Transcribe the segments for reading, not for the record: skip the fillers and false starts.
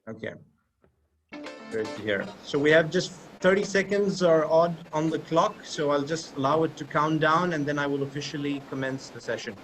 Okay, great to hear. So we have just 30 seconds or odd on the clock, so I'll just allow it to count down and then I will officially commence the session.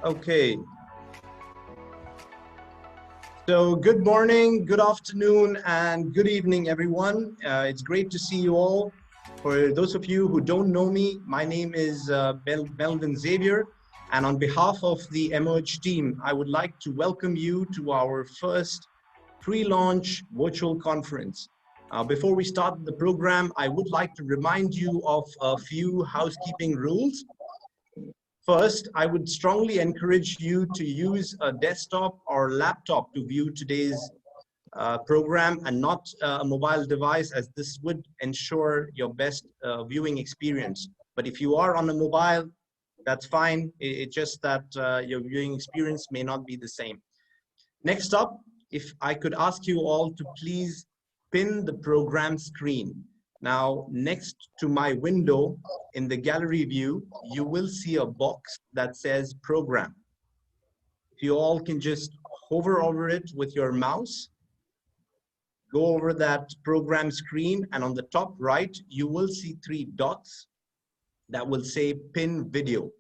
Okay. So good morning, good afternoon, and good evening, everyone. It's great to see you all. For those of you who don't know me, my name is Melvin Xavier, and on behalf of the Emerge team, I would like to welcome you to our first pre-launch virtual conference. Before we start the program, I would like to remind you of a few housekeeping rules. First, I would strongly encourage you to use a desktop or laptop to view today's program and not a mobile device, as this would ensure your best viewing experience. But if you are on a mobile, that's fine. It's just that your viewing experience may not be the same. Next up, if I could ask you all to please pin the program screen. Now, next to my window in the gallery view, you will see a box that says program. If you all can just hover over it with your mouse, go over that program screen, and on the top right, you will see 3 dots that will say pin video.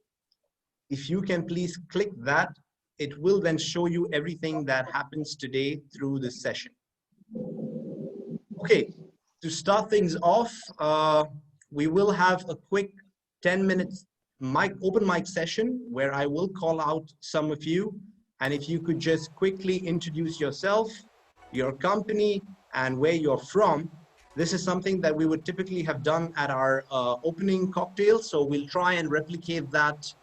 If you can please click that, it will then show you everything that happens today through the session. Okay. To start things off, we will have a quick 10 minutes open mic session where I will call out some of you. And if you could just quickly introduce yourself, your company, and where you're from. This is something that we would typically have done at our opening cocktail. So we'll try and replicate that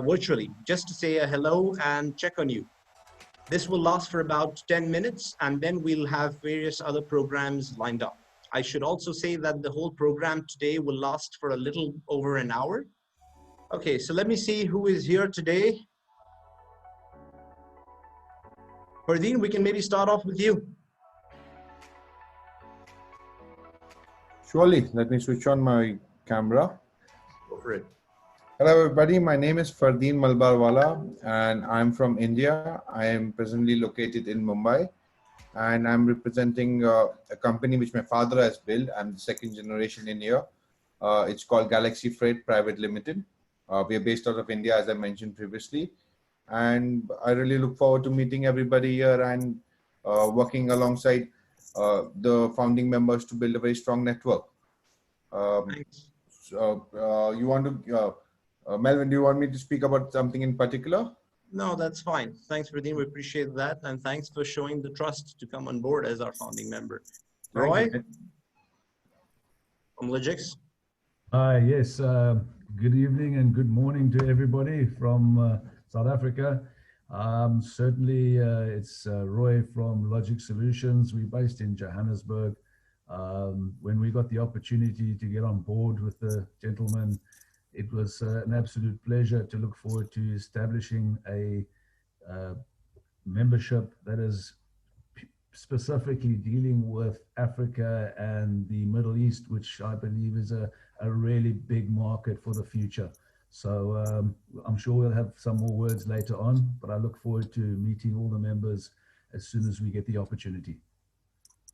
virtually, just to say a hello and check on you. This will last for about 10 minutes, and then we'll have various other programs lined up. I should also say that the whole program today will last for a little over an hour. Okay, so let me see who is here today. Fardeen, we can maybe start off with you. Surely, let me switch on my camera. Go for it. Hello everybody, my name is Fardeen Malbarwala and I'm from India. I am presently located in Mumbai and I'm representing a company which my father has built. I'm the second generation in here. It's called Galaxy Freight Private Limited. We are based out of India, as I mentioned previously. And I really look forward to meeting everybody here and working alongside the founding members to build a very strong network. You want to... Melvin, do you want me to speak about something in particular? No, that's fine. Thanks, Fardeen. We appreciate that. And thanks for showing the trust to come on board as our founding member. Roy from Logix. Hi, yes. Good evening and good morning to everybody from South Africa. Certainly, it's Roy from Logix Solutions. We're based in Johannesburg. When we got the opportunity to get on board with the gentleman, it was an absolute pleasure to look forward to establishing a membership that is specifically dealing with Africa and the Middle East, which I believe is a really big market for the future. So I'm sure we'll have some more words later on, but I look forward to meeting all the members as soon as we get the opportunity.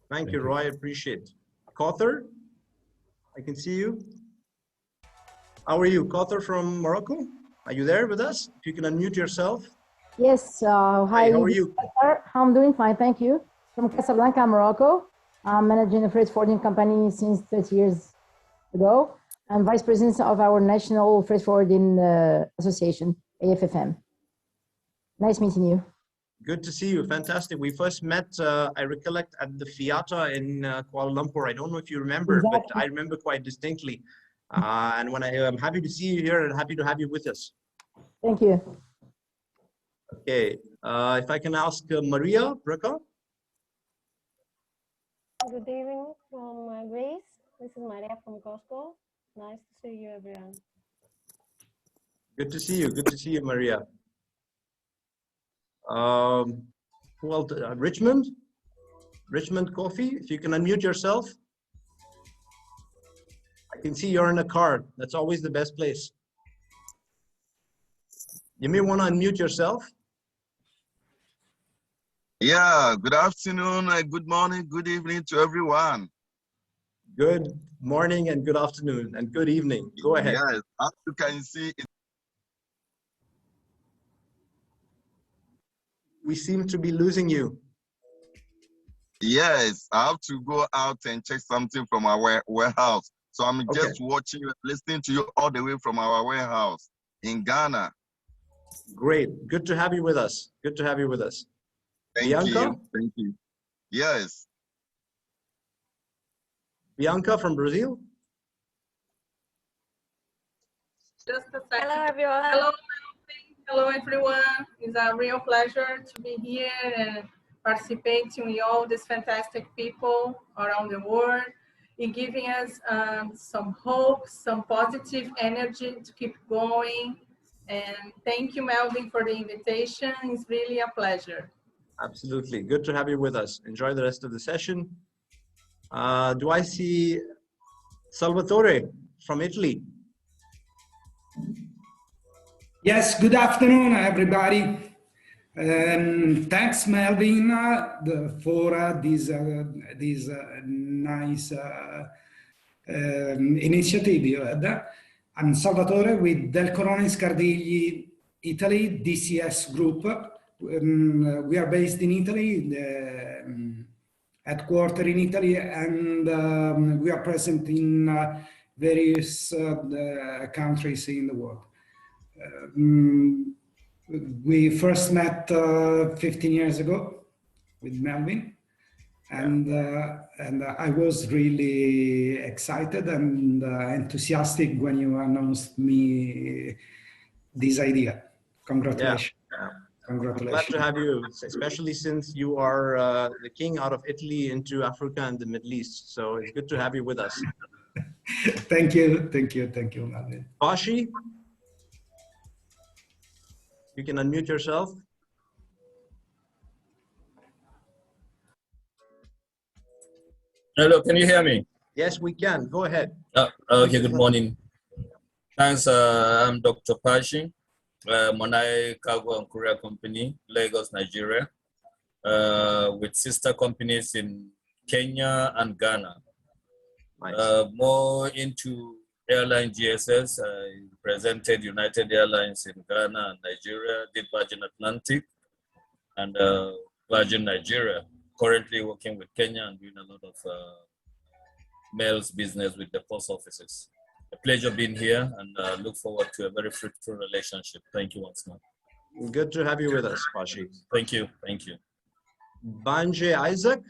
Thank you, Roy. I appreciate it. Kauthar, I can see you. How are you? Kauthar from Morocco? Are you there with us? If you can unmute yourself. Yes. Hi, how are you? I'm doing fine, thank you. From Casablanca, Morocco. I'm managing a freight forwarding company since 30 years ago. I'm vice president of our National Freight Forwarding Association, AFFM. Nice meeting you. Good to see you. Fantastic. We first met, I recollect, at the Fiata in Kuala Lumpur. I don't know if you remember, but I remember quite distinctly. And when I'm happy to see you here and happy to have you with us. Thank you. Okay. If I can ask Maria Breca. Good evening from Greece. This is Maria from Costco. Nice to see you, everyone. Good to see you. Good to see you, Maria. Who else? Richmond? Richmond Coffee, if you can unmute yourself. I can see you're in a car. That's always the best place. You may want to unmute yourself. Yeah, good afternoon, good morning, good evening to everyone. Good morning and good afternoon and good evening. Go ahead. Yes, as you can see, We seem to be losing you. yes, I have to go out and check something from our warehouse. So I'm just watching you, listening to you all the way from our warehouse in Ghana. Great. Good to have you with us. Good to have you with us. Thank Bianca? you. Thank you. Yes. Bianca from Brazil? Just a second. Hello, everyone. Hello, everyone. It's a real pleasure to be here and participating with all these fantastic people around the world. It's giving us some hope, some positive energy to keep going. And thank you, Melvin, for the invitation. It's really a pleasure. Absolutely. Good to have you with us. Enjoy the rest of the session. Do I see Salvatore from Italy? Yes, good afternoon, everybody. Thanks, Melvin, for this nice initiative you had. I'm Salvatore with Del Corone Scardigli, Italy, DCS Group. We are based in Italy, headquartered in Italy, and we are present in various countries in the world. We first met 15 years ago with Melvin, and I was really excited and enthusiastic when you announced me this idea. Congratulations. Yeah. Congratulations. Glad to have you, especially since you are the king out of Italy into Africa and the Middle East. So it's good to have you with us. Thank you, Melvin. Bashi, you can unmute yourself. Hello, can you hear me? Yes, we can. Go ahead. Okay, good morning. Thanks. I'm Dr. Pashi, Monai Cargo and Courier Company, Lagos, Nigeria, with sister companies in Kenya and Ghana. Nice. More into airline GSS. I represented United Airlines in Ghana and Nigeria, did Virgin Atlantic and Virgin Nigeria. Currently working with Kenya and doing a lot of mails business with the post offices. A pleasure being here and look forward to a very fruitful relationship. Thank you once more. Good to have you with us, Bashi. Thank you. Thank you. Banje Isaac.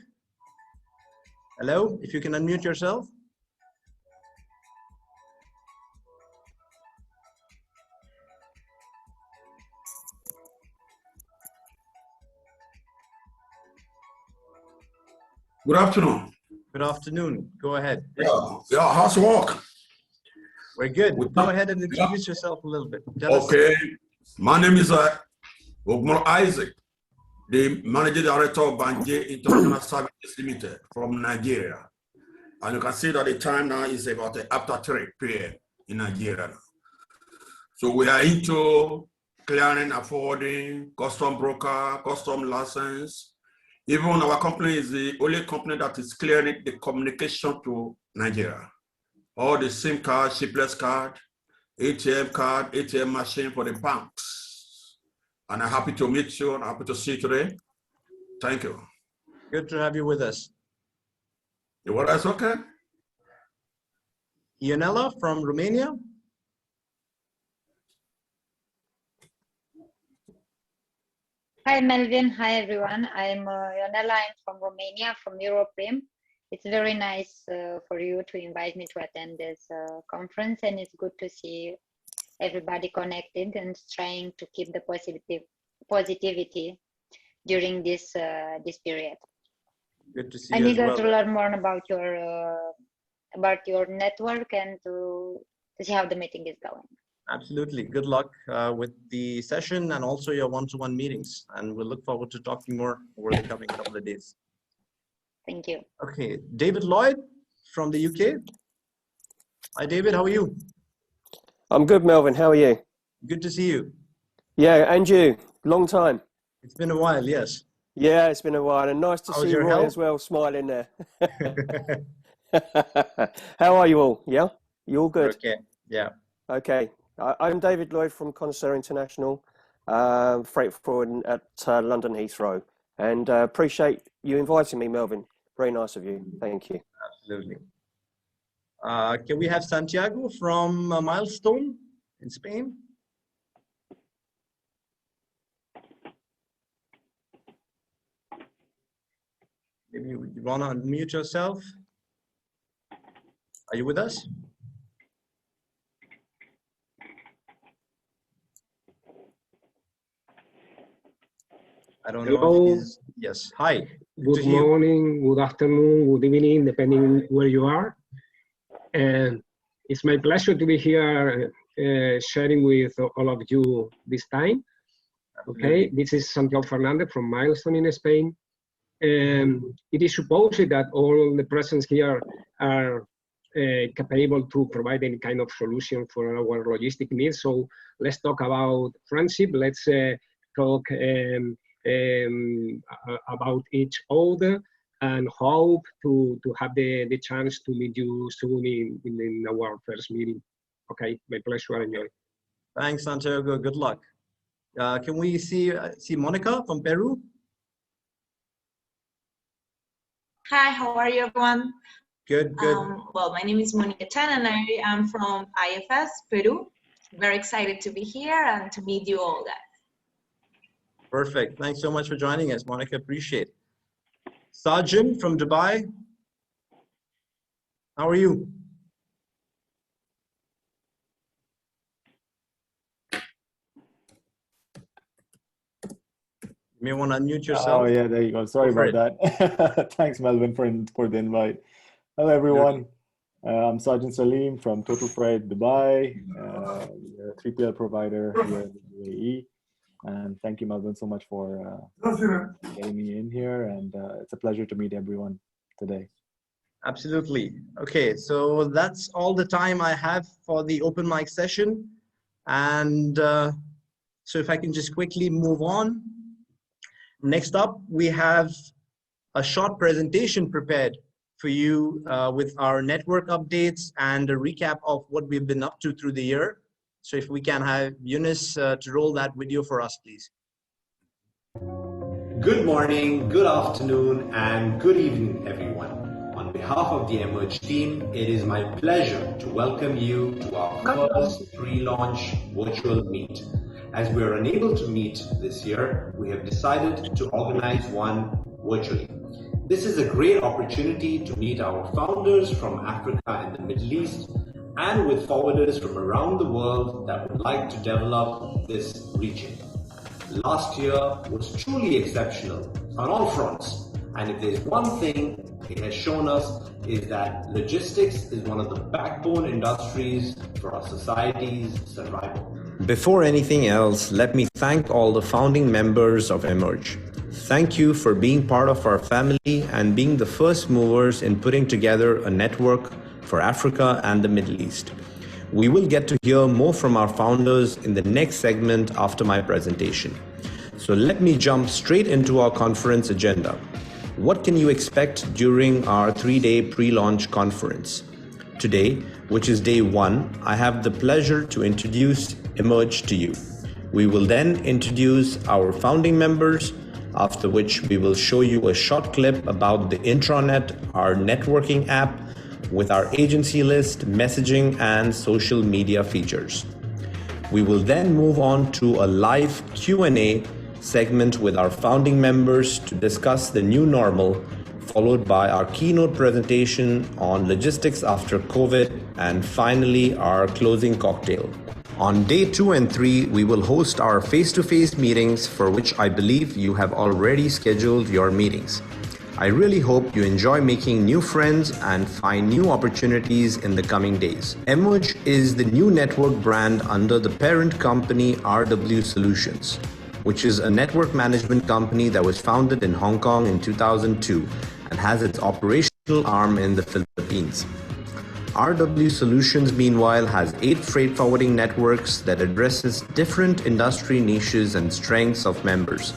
Hello, if you can unmute yourself. Good afternoon. Good afternoon. Go ahead. Yeah. How's work? We're good. Go ahead and introduce yourself a little bit. Okay. My name is Ogmor Isaac, the Managing Director of Banje International Services Limited from Nigeria. And you can see that the time now is about after 3 p.m. in Nigeria. So we are into clearing, affording, custom broker, custom license. Even our company is the only company that is clearing the communication to Nigeria. All the SIM card, shipless card, ATM machine for the banks. And I'm happy to meet you and happy to see you today. Thank you. Good to have you with us. You what else? Okay. Ionela from Romania. Hi, Melvin. Hi, everyone. I'm Ionela. I'm from Romania, from Europrim. It's very nice for you to invite me to attend this conference, and it's good to see everybody connected and trying to keep the positivity during this period. Good to see I'm you eager as well. to learn more about your network and to see how the meeting is going. Absolutely. Good luck with the session and also your one-to-one meetings. And we'll look forward to talking more over the coming couple of days. Thank you. Okay, David Lloyd from the UK. Hi, David. How are you? I'm good, Melvin. How are you? Good to see you. Yeah, and you. Long time. It's been a while, yes. Yeah, it's been a while, and nice to How's see your Roy health? as well, smiling there. How are you all? Yeah, you all good? Okay. Yeah. Okay. I'm David Lloyd from Connoisseur International, freight forwarding at London Heathrow, and appreciate you inviting me, Melvin. Very nice of you. Thank you. Absolutely. Can we have Santiago from Milestone in Spain? Maybe you want to unmute yourself. Are you with us? I don't know Hello. if he's, yes. Hi. Good morning, good afternoon, good evening, depending where you are. And it's my pleasure to be here sharing with all of you this time. Okay, this is Santiago Fernandez from Milestone in Spain. It is supposed that all the presence here are capable to provide any kind of solution for our logistic needs. So let's talk about friendship. Let's talk about each other and hope to have the chance to meet you soon in our first meeting. Okay, my pleasure. Enjoy. Thanks, Santiago. Good luck. Can we see Monica from Peru? Hi, how are you, everyone? Good, good. Well, my name is Monica Chan, and I am from IFS, Peru. Very excited to be here and to meet you all, guys. Perfect. Thanks so much for joining us, Monica. Appreciate it. Sajin from Dubai. How are you? You may want to unmute yourself. Oh yeah, there you go. Sorry about that. Thanks, Melvin, for the invite. Hello, everyone. I'm Sajin Salim from Total Freight Dubai, a 3PL provider here in the UAE. And thank you, Melvin, so much for getting me in here. And it's a pleasure to meet everyone today. Absolutely. Okay, so that's all the time I have for the open mic session. And so if I can just quickly move on. Next up, we have a short presentation prepared for you with our network updates and a recap of what we've been up to through the year. So if we can have Yunus to roll that video for us, please. Good morning, good afternoon, and good evening, everyone. On behalf of the Emerge team, it is my pleasure to welcome you to our first pre-launch virtual meet. As we are unable to meet this year, we have decided to organize one virtually. This is a great opportunity to meet our founders from Africa and the Middle East, and with forwarders from around the world that would like to develop this region. Last year was truly exceptional on all fronts, and if there's one thing it has shown us is that logistics is one of the backbone industries for our society's survival. Before anything else, let me thank all the founding members of Emerge. Thank you for being part of our family and being the first movers in putting together a network for Africa and the Middle East. We will get to hear more from our founders in the next segment after my presentation. So let me jump straight into our conference agenda. What can you expect during our 3-day pre-launch conference? Today, which is day 1, I have the pleasure to introduce Emerge to you. We will then introduce our founding members, after which we will show you a short clip about the intranet, our networking app, with our agency list, messaging, and social media features. We will then move on to a live Q&A segment with our founding members to discuss the new normal, followed by our keynote presentation on logistics after COVID, and finally our closing cocktail. On day 2 and 3, we will host our face-to-face meetings, for which I believe you have already scheduled your meetings. I really hope you enjoy making new friends and find new opportunities in the coming days. Emerge is the new network brand under the parent company RW Solutions, which is a network management company that was founded in Hong Kong in 2002 and has its operational arm in the Philippines. RW Solutions, meanwhile, has 8 freight forwarding networks that addresses different industry niches and strengths of members.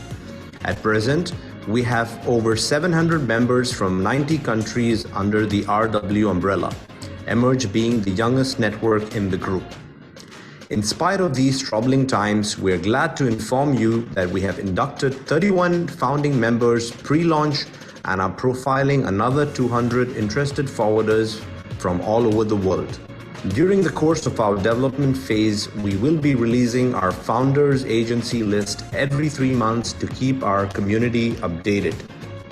At present, we have over 700 members from 90 countries under the RW umbrella, Emerge being the youngest network in the group. In spite of these troubling times, we are glad to inform you that we have inducted 31 founding members pre-launch and are profiling another 200 interested forwarders from all over the world. During the course of our development phase, we will be releasing our founders agency list every 3 months to keep our community updated.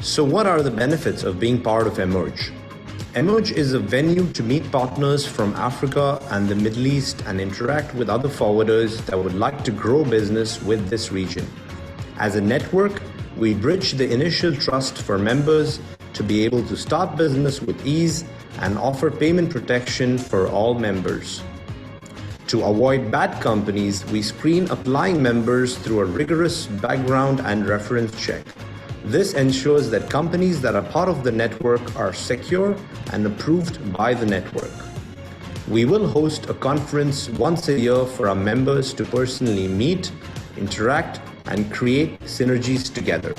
So what are the benefits of being part of Emerge? Emerge is a venue to meet partners from Africa and the Middle East and interact with other forwarders that would like to grow business with this region. As a network, we bridge the initial trust for members to be able to start business with ease and offer payment protection for all members. To avoid bad companies, we screen applying members through a rigorous background and reference check. This ensures that companies that are part of the network are secure and approved by the network. We will host a conference once a year for our members to personally meet, interact, and create synergies together.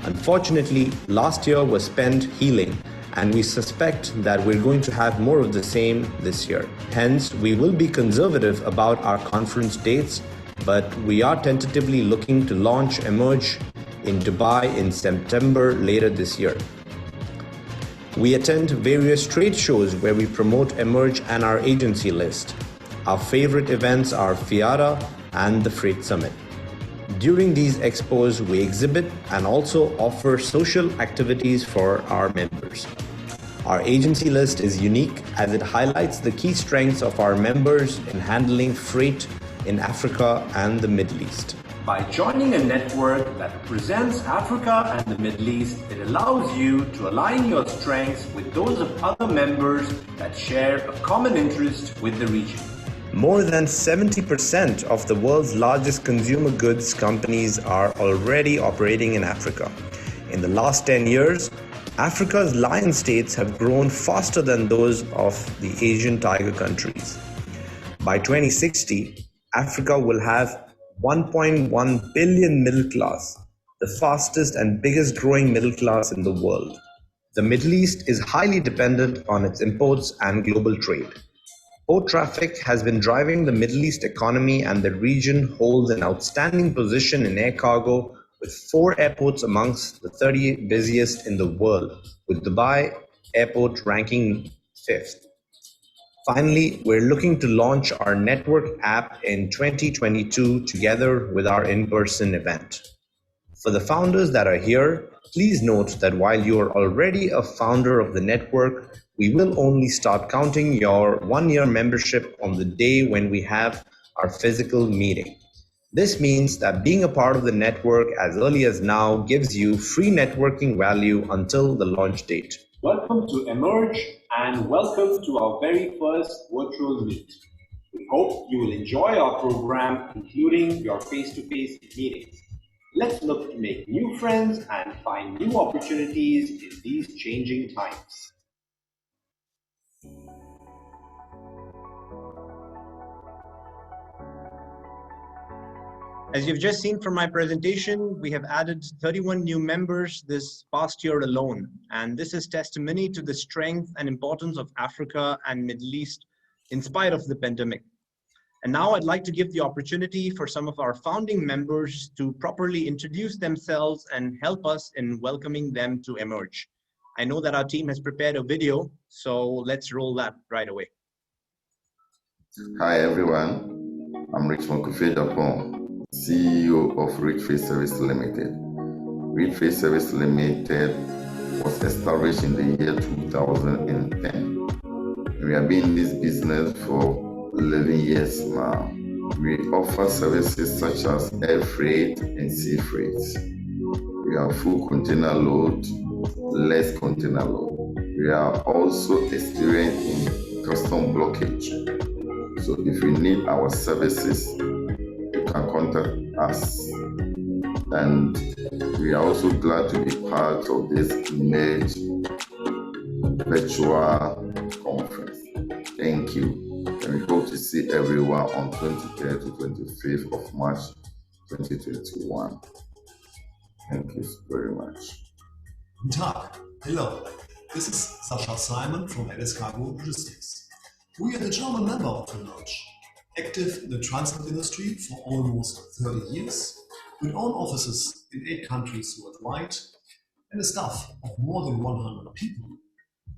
Unfortunately, last year was spent healing, and we suspect that we're going to have more of the same this year. Hence, we will be conservative about our conference dates, but we are tentatively looking to launch Emerge in Dubai in September later this year. We attend various trade shows where we promote Emerge and our agency list. Our favorite events are FIARA and the Freight Summit. During these expos, we exhibit and also offer social activities for our members. Our agency list is unique as it highlights the key strengths of our members in handling freight in Africa and the Middle East. By joining a network that represents Africa and the Middle East, it allows you to align your strengths with those of other members that share a common interest with the region. More than 70% of the world's largest consumer goods companies are already operating in Africa. In the last 10 years, Africa's lion states have grown faster than those of the Asian tiger countries. By 2060, Africa will have 1.1 billion middle class, the fastest and biggest growing middle class in the world. The Middle East is highly dependent on its imports and global trade. Port traffic has been driving the Middle East economy, and the region holds an outstanding position in air cargo with 4 airports amongst the 30 busiest in the world, with Dubai Airport ranking 5th. Finally, we're looking to launch our network app in 2022 together with our in-person event. For the founders that are here, please note that while you are already a founder of the network, we will only start counting your 1-year membership on the day when we have our physical meeting. This means that being a part of the network as early as now gives you free networking value until the launch date. Welcome to Emerge and welcome to our very first virtual meet. We hope you will enjoy our program, including your face-to-face meetings. Let's look to make new friends and find new opportunities in these changing times. As you've just seen from my presentation, we have added 31 new members this past year alone. And this is testimony to the strength and importance of Africa and Middle East in spite of the pandemic. And now I'd like to give the opportunity for some of our founding members to properly introduce themselves and help us in welcoming them to Emerge. I know that our team has prepared a video, so let's roll that right away. Hi everyone, I'm Richmond Kofi Dapon. CEO of Rich Freight Service Limited. Rich Freight Service Limited was established in the year 2010. We have been in this business for 11 years now. We offer services such as air freight and sea freight. We are full container load, less container load. We are also experienced in custom blockage. So if you need our services, you can contact us. And we are also glad to be part of this Emerge virtual conference. Thank you. And we hope to see everyone on 23rd to 25th of March 2021. Thank you very much. Guten Tag. Hello. This is Sascha Simon from LS Cargo Logistics. We are the German member of the Lodge, active in the transport industry for almost 30 years, with own offices in 8 countries worldwide, and a staff of more than 100 people.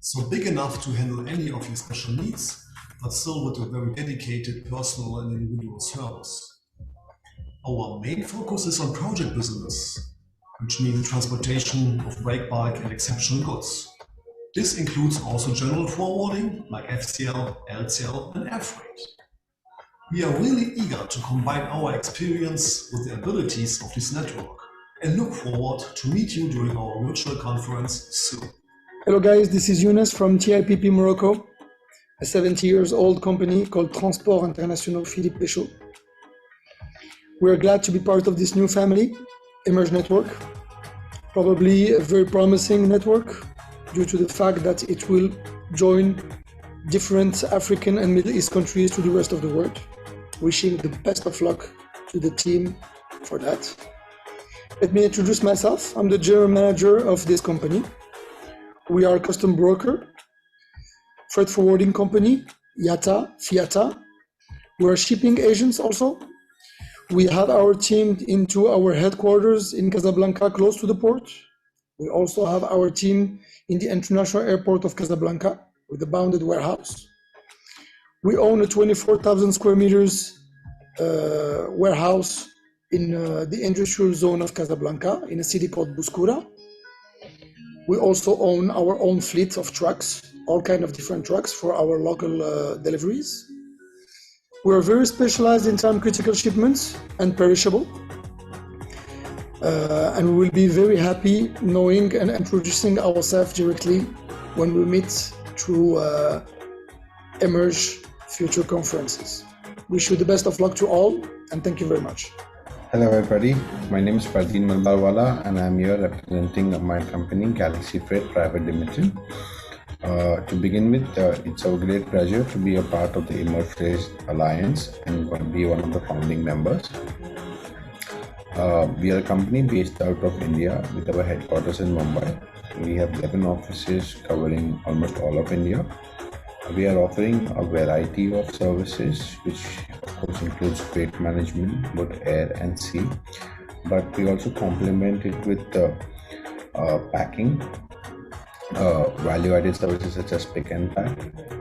So big enough to handle any of your special needs, but still with a very dedicated personal and individual service. Our main focus is on project business, which means transportation of break bulk and exceptional goods. This includes also general forwarding like FCL, LCL and air freight. We are really eager to combine our experience with the abilities of this network and look forward to meet you during our virtual conference soon. Hello guys, this is Younes from TIPP Morocco, a 70-year-old company called Transport International Philippe Péchaud. We are glad to be part of this new family, Emerge Network, probably a very promising network due to the fact that it will join different African and Middle East countries to the rest of the world. Wishing the best of luck to the team for that. Let me introduce myself. I'm the general manager of this company. We are a custom broker, freight forwarding company, IATA, FIATA. We are shipping agents also. We have our team into our headquarters in Casablanca, close to the port. We also have our team in the international airport of Casablanca with a bounded warehouse. We own a 24,000 square meters warehouse in the industrial zone of Casablanca in a city called Bouskoura. We also own our own fleet of trucks, all kinds of different trucks for our local deliveries. We are very specialized in time-critical shipments and perishable. And we will be very happy knowing and introducing ourselves directly when we meet through Emerge future conferences. Wish you the best of luck to all, and thank you very much. Hello everybody, my name is Fardeen Malbarwala and I'm here representing my company Galaxy Freight Private Limited. To begin with, it's our great pleasure to be a part of the Emerge Freight Alliance and be one of the founding members. We are a company based out of India with our headquarters in Mumbai. We have 11 offices covering almost all of India. We are offering a variety of services, which of course includes freight management, both air and sea. But we also complement it with packing, value-added services such as pick and pack.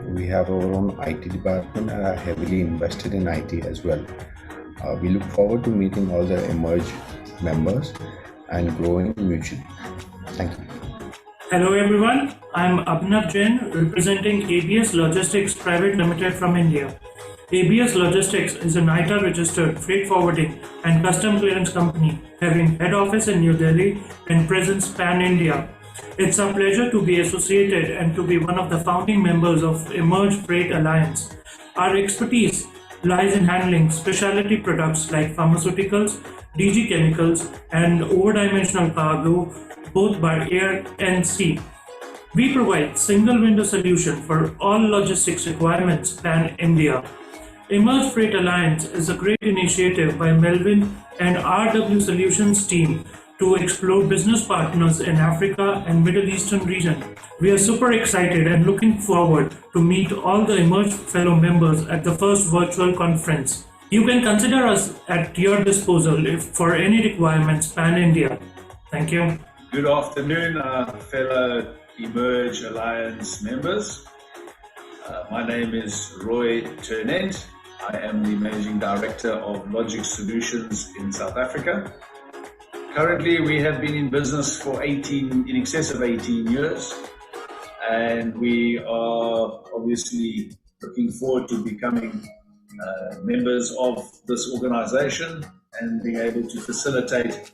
We have our own IT department and are heavily invested in IT as well. We look forward to meeting all the Emerge members and growing mutually. Thank you. Hello everyone, I'm Abhinav Jain representing ABS Logistics Private Limited from India. ABS Logistics is an ITA registered freight forwarding and custom clearance company having head office in New Delhi and presence pan-India. It's a pleasure to be associated and to be one of the founding members of Emerge Freight Alliance. Our expertise lies in handling specialty products like pharmaceuticals, DG chemicals, and overdimensional cargo both by air and sea. We provide single window solution for all logistics requirements pan-India. Emerge Freight Alliance is a great initiative by Melvin and RW Solutions team to explore business partners in Africa and Middle Eastern region. We are super excited and looking forward to meet all the Emerge fellow members at the first virtual conference. You can consider us at your disposal for any requirements pan-India. Thank you. Good afternoon, fellow Emerge Alliance members. My name is Roy Turnent. I am the Managing Director of Logic Solutions in South Africa. Currently, we have been in business for in excess of 18 years, and we are obviously looking forward to becoming members of this organization and being able to facilitate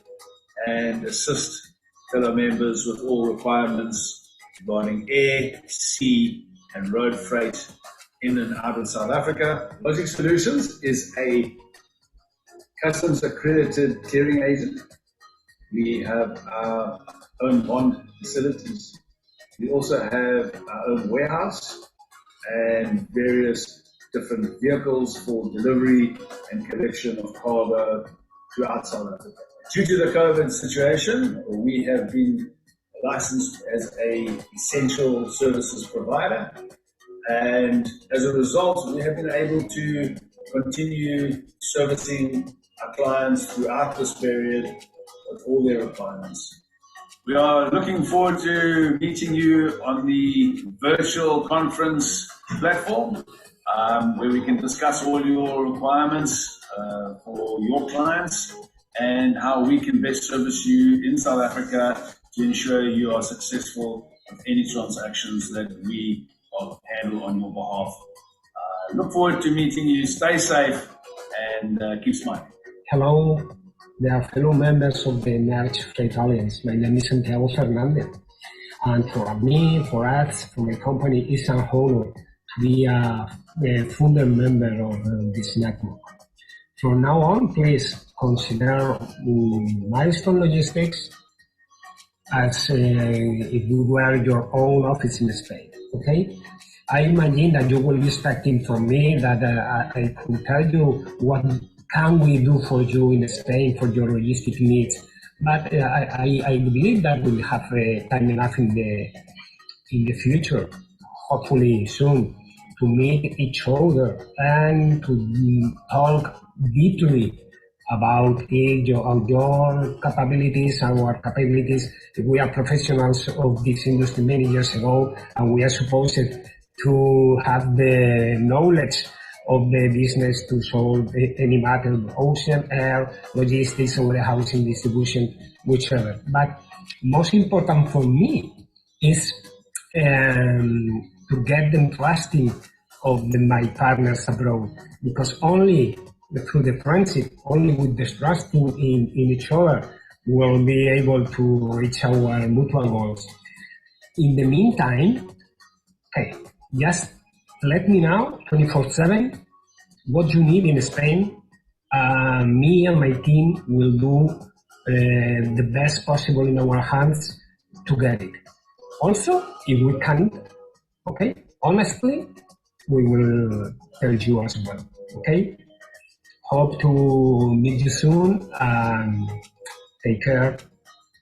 and assist fellow members with all requirements regarding air, sea, and road freight in and out of South Africa. Logic Solutions is a customs accredited clearing agent. We have our own bond facilities. We also have our own warehouse and various different vehicles for delivery and collection of cargo throughout South Africa. Due to the COVID situation, we have been licensed as an essential services provider, and as a result, we have been able to continue servicing our clients throughout this period with all their requirements. We are looking forward to meeting you on the virtual conference platform, where we can discuss all your requirements for your clients and how we can best service you in South Africa to ensure you are successful with any transactions that we handle on your behalf. Look forward to meeting you. Stay safe and keep smiling. Hello, dear fellow members of the Emerge Freight Alliance. My name is Santiago Fernandez. And for me, for us, for my company, it's an honor to be a founder member of this network. From now on, please consider Milestone Logistics as if you were your own office in Spain, okay? I imagine that you will be expecting from me that I could tell you what can we do for you in Spain for your logistic needs. But I believe that we'll have time enough in the future, hopefully soon, to meet each other and to talk deeply about your capabilities, our capabilities. We are professionals of this industry many years ago, and we are supposed to have the knowledge of the business to solve any matter, ocean, air, logistics, warehousing, distribution, whichever. But most important for me is to get them trusting of my partners abroad, because only through the friendship, only with the trusting in each other, we'll be able to reach our mutual goals. In the meantime, okay, just let me know 24/7 what you need in Spain. Me and my team will do the best possible in our hands to get it. Also, if we can't, okay, honestly, we will tell you as well, okay? Hope to meet you soon and take care.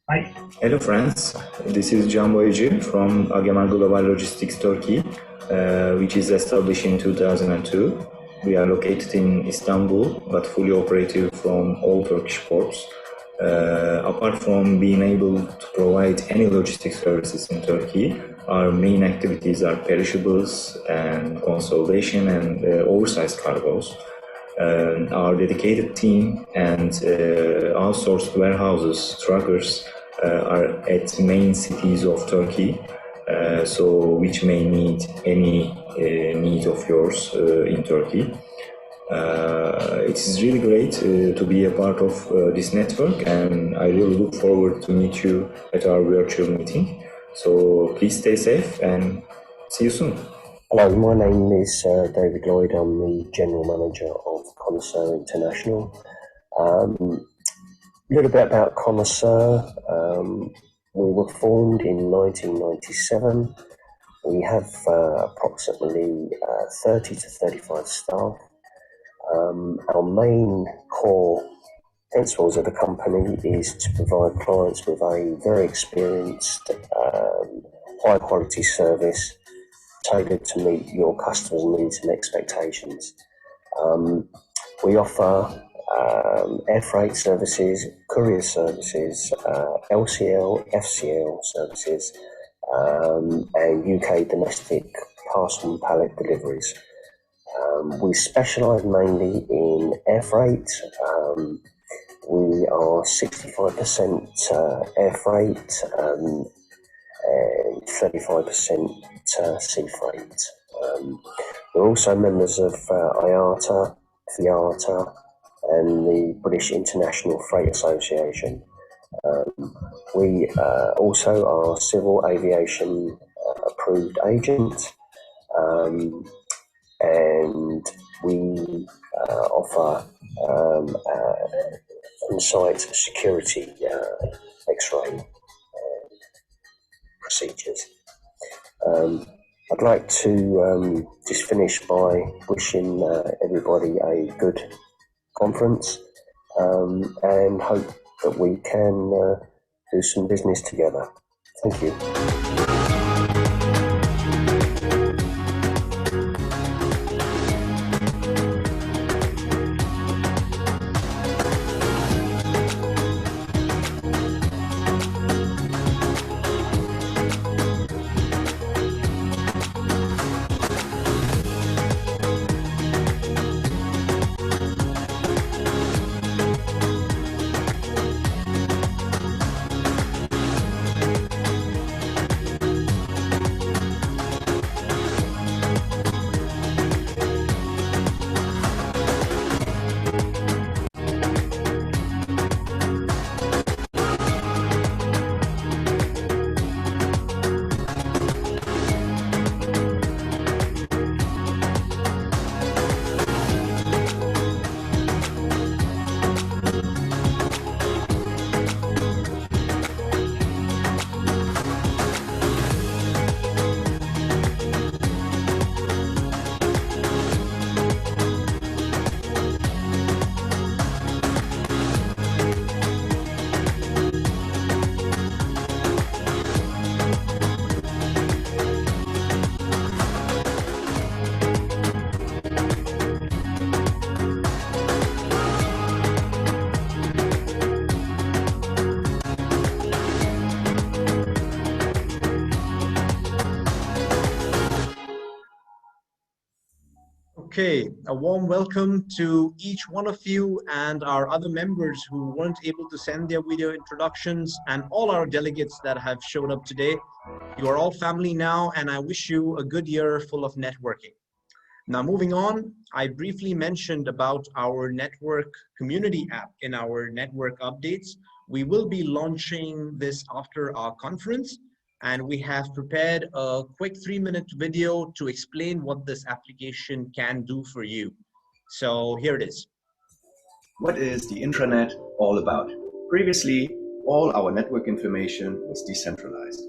Bye. Hello friends, this is Can Boyacı from Ageman Global Logistics Turkey, which is established in 2002. We are located in Istanbul, but fully operative from all Turkish ports. Apart from being able to provide any logistics services in Turkey, our main activities are perishables and consolidation and oversized cargos. Our dedicated team and outsourced warehouses, truckers, are at main cities of Turkey, so which may need any need of yours in Turkey. It is really great to be a part of this network, and I really look forward to meet you at our virtual meeting. So please stay safe and see you soon. Hello, my name is David Lloyd. I'm the General Manager of Connoisseur International. A little bit about Connoisseur. We were formed in 1997. We have approximately 30 to 35 staff. Our main core principles of the company is to provide clients with a very experienced, high quality service tailored to meet your customers' needs and expectations. We offer air freight services, courier services, LCL, FCL services, and UK domestic parcel and pallet deliveries. We specialise mainly in air freight. We are 65% air freight and 35% sea freight. We're also members of IATA, FIATA, and the British International Freight Association. We also are civil aviation approved agent, and we offer on-site security X-ray procedures. I'd like to just finish by wishing everybody a good conference and hope that we can do some business together. Thank you. Okay, a warm welcome to each one of you and our other members who weren't able to send their video introductions, and all our delegates that have showed up today. You are all family now, and I wish you a good year full of networking. Now, moving on, I briefly mentioned about our network community app in our network updates. We will be launching this after our conference, and we have prepared a quick 3-minute video to explain what this application can do for you. So here it is. What is the intranet all about? Previously, all our network information was decentralized.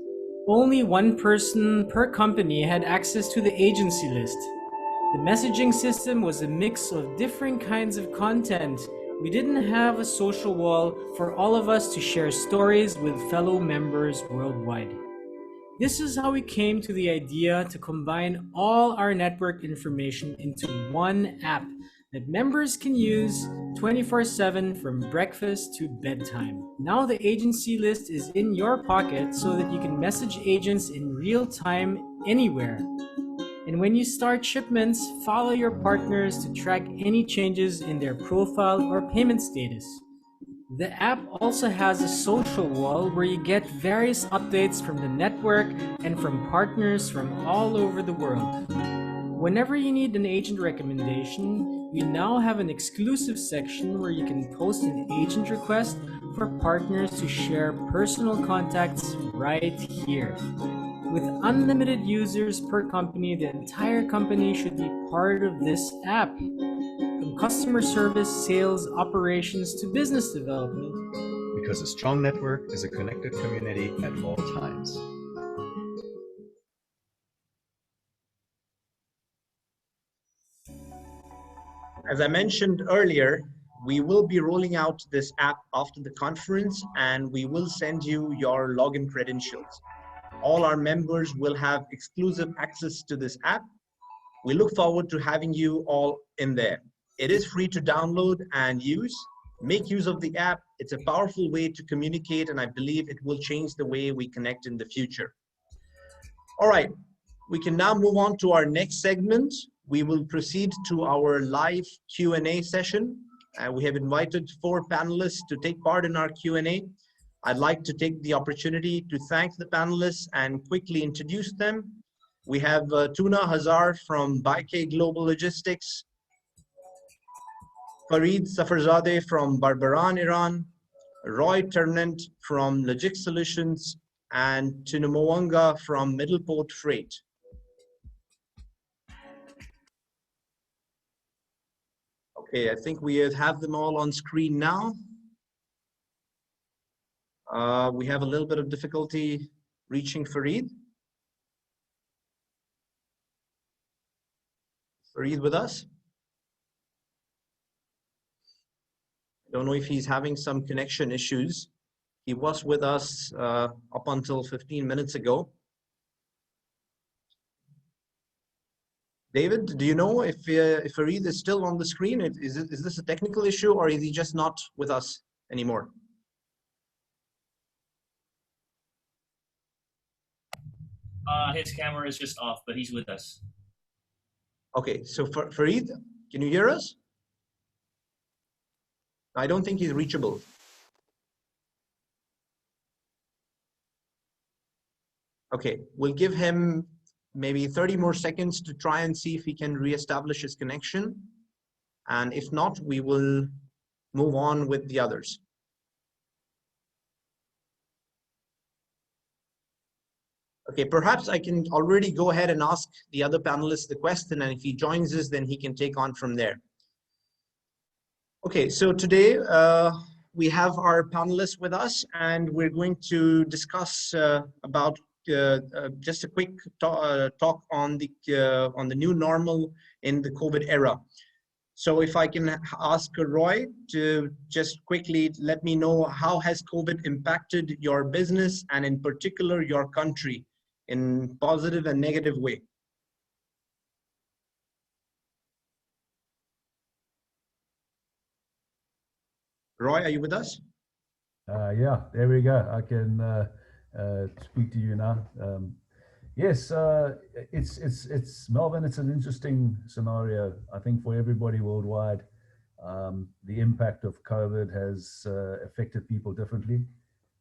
Only one person per company had access to the agency list. The messaging system was a mix of different kinds of content. We didn't have a social wall for all of us to share stories with fellow members worldwide. This is how we came to the idea to combine all our network information into one app that members can use 24/7 from breakfast to bedtime. Now the agency list is in your pocket so that you can message agents in real time anywhere. And when you start shipments, follow your partners to track any changes in their profile or payment status. The app also has a social wall where you get various updates from the network and from partners from all over the world. Whenever you need an agent recommendation, we now have an exclusive section where you can post an agent request for partners to share personal contacts right here. With unlimited users per company, the entire company should be part of this app. From customer service, sales, operations to business development. Because a strong network is a connected community at all times. As I mentioned earlier, we will be rolling out this app after the conference, and we will send you your login credentials. All our members will have exclusive access to this app. We look forward to having you all in there. It is free to download and use. Make use of the app. It's a powerful way to communicate, and I believe it will change the way we connect in the future. All right, we can now move on to our next segment, we will proceed to our live Q&A session. We have invited 4 panelists to take part in our Q&A. I'd like to take the opportunity to thank the panelists and quickly introduce them. We have Tuna Hazar from Baike Global Logistics, Farid Safarzadeh from Barbaran, Iran, Roy Ternent from Logix Solutions, and Tunumawanga from Middleport Freight. Okay, I think we have them all on screen now. We have a little bit of difficulty reaching Farid. Farid with us? I don't know if he's having some connection issues. He was with us up until 15 minutes ago. David, do you know if Farid is still on the screen? Is this a technical issue, or is he just not with us anymore? His camera is just off, but he's with us. Okay, so Farid, can you hear us? I don't think he's reachable. Okay, we'll give him maybe 30 more seconds to try and see if he can reestablish his connection. And if not, we will move on with the others. Okay, perhaps I can already go ahead and ask the other panelists the question, and if he joins us, then he can take on from there. Okay, so today we have our panelists with us, and we're going to discuss about just a quick talk on the new normal in the COVID era. So if I can ask Roy to just quickly let me know, how has COVID impacted your business and in particular your country in positive and negative way? Roy, are you with us? Yeah, there we go. I can speak to you now. Yes, it's Melvin. It's an interesting scenario. I think for everybody worldwide, the impact of COVID has affected people differently.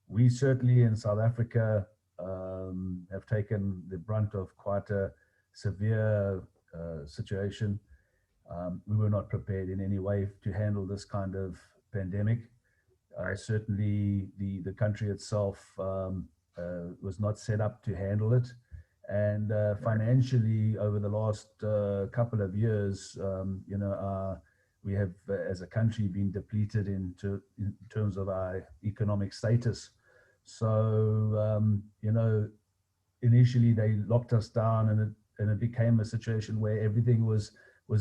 We certainly in South Africa have taken the brunt of quite a severe situation. We were not prepared in any way to handle this kind of pandemic. Certainly the country itself was not set up to handle it. And financially, over the last couple of years, you know, we have, as a country, been depleted in terms of our economic status. So, you know, initially they locked us down, and it became a situation where everything was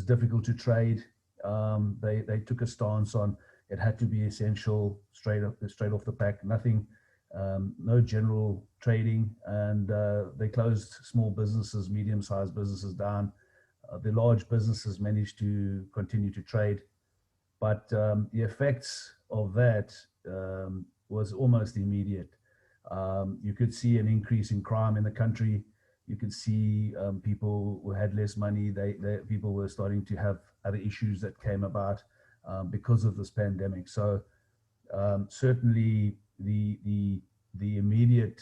difficult to trade. They took a stance on it had to be essential straight off the pack. Nothing. No general trading, and they closed small businesses, medium-sized businesses down. The large businesses managed to continue to trade, but the effects of that was almost immediate. You could see an increase in crime in the country. You could see people who had less money. People were starting to have other issues that came about because of this pandemic. So certainly the immediate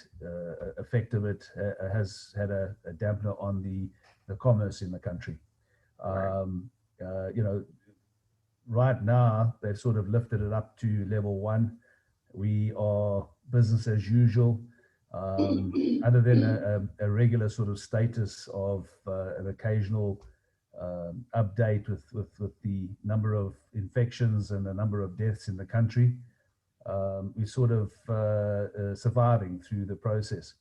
effect of it has had a dampener on the commerce in the country. You know, right now they've sort of lifted it up to level 1. We are business as usual, other than a regular sort of status of an occasional update with the number of infections and the number of deaths in the country. We're sort of surviving through the process,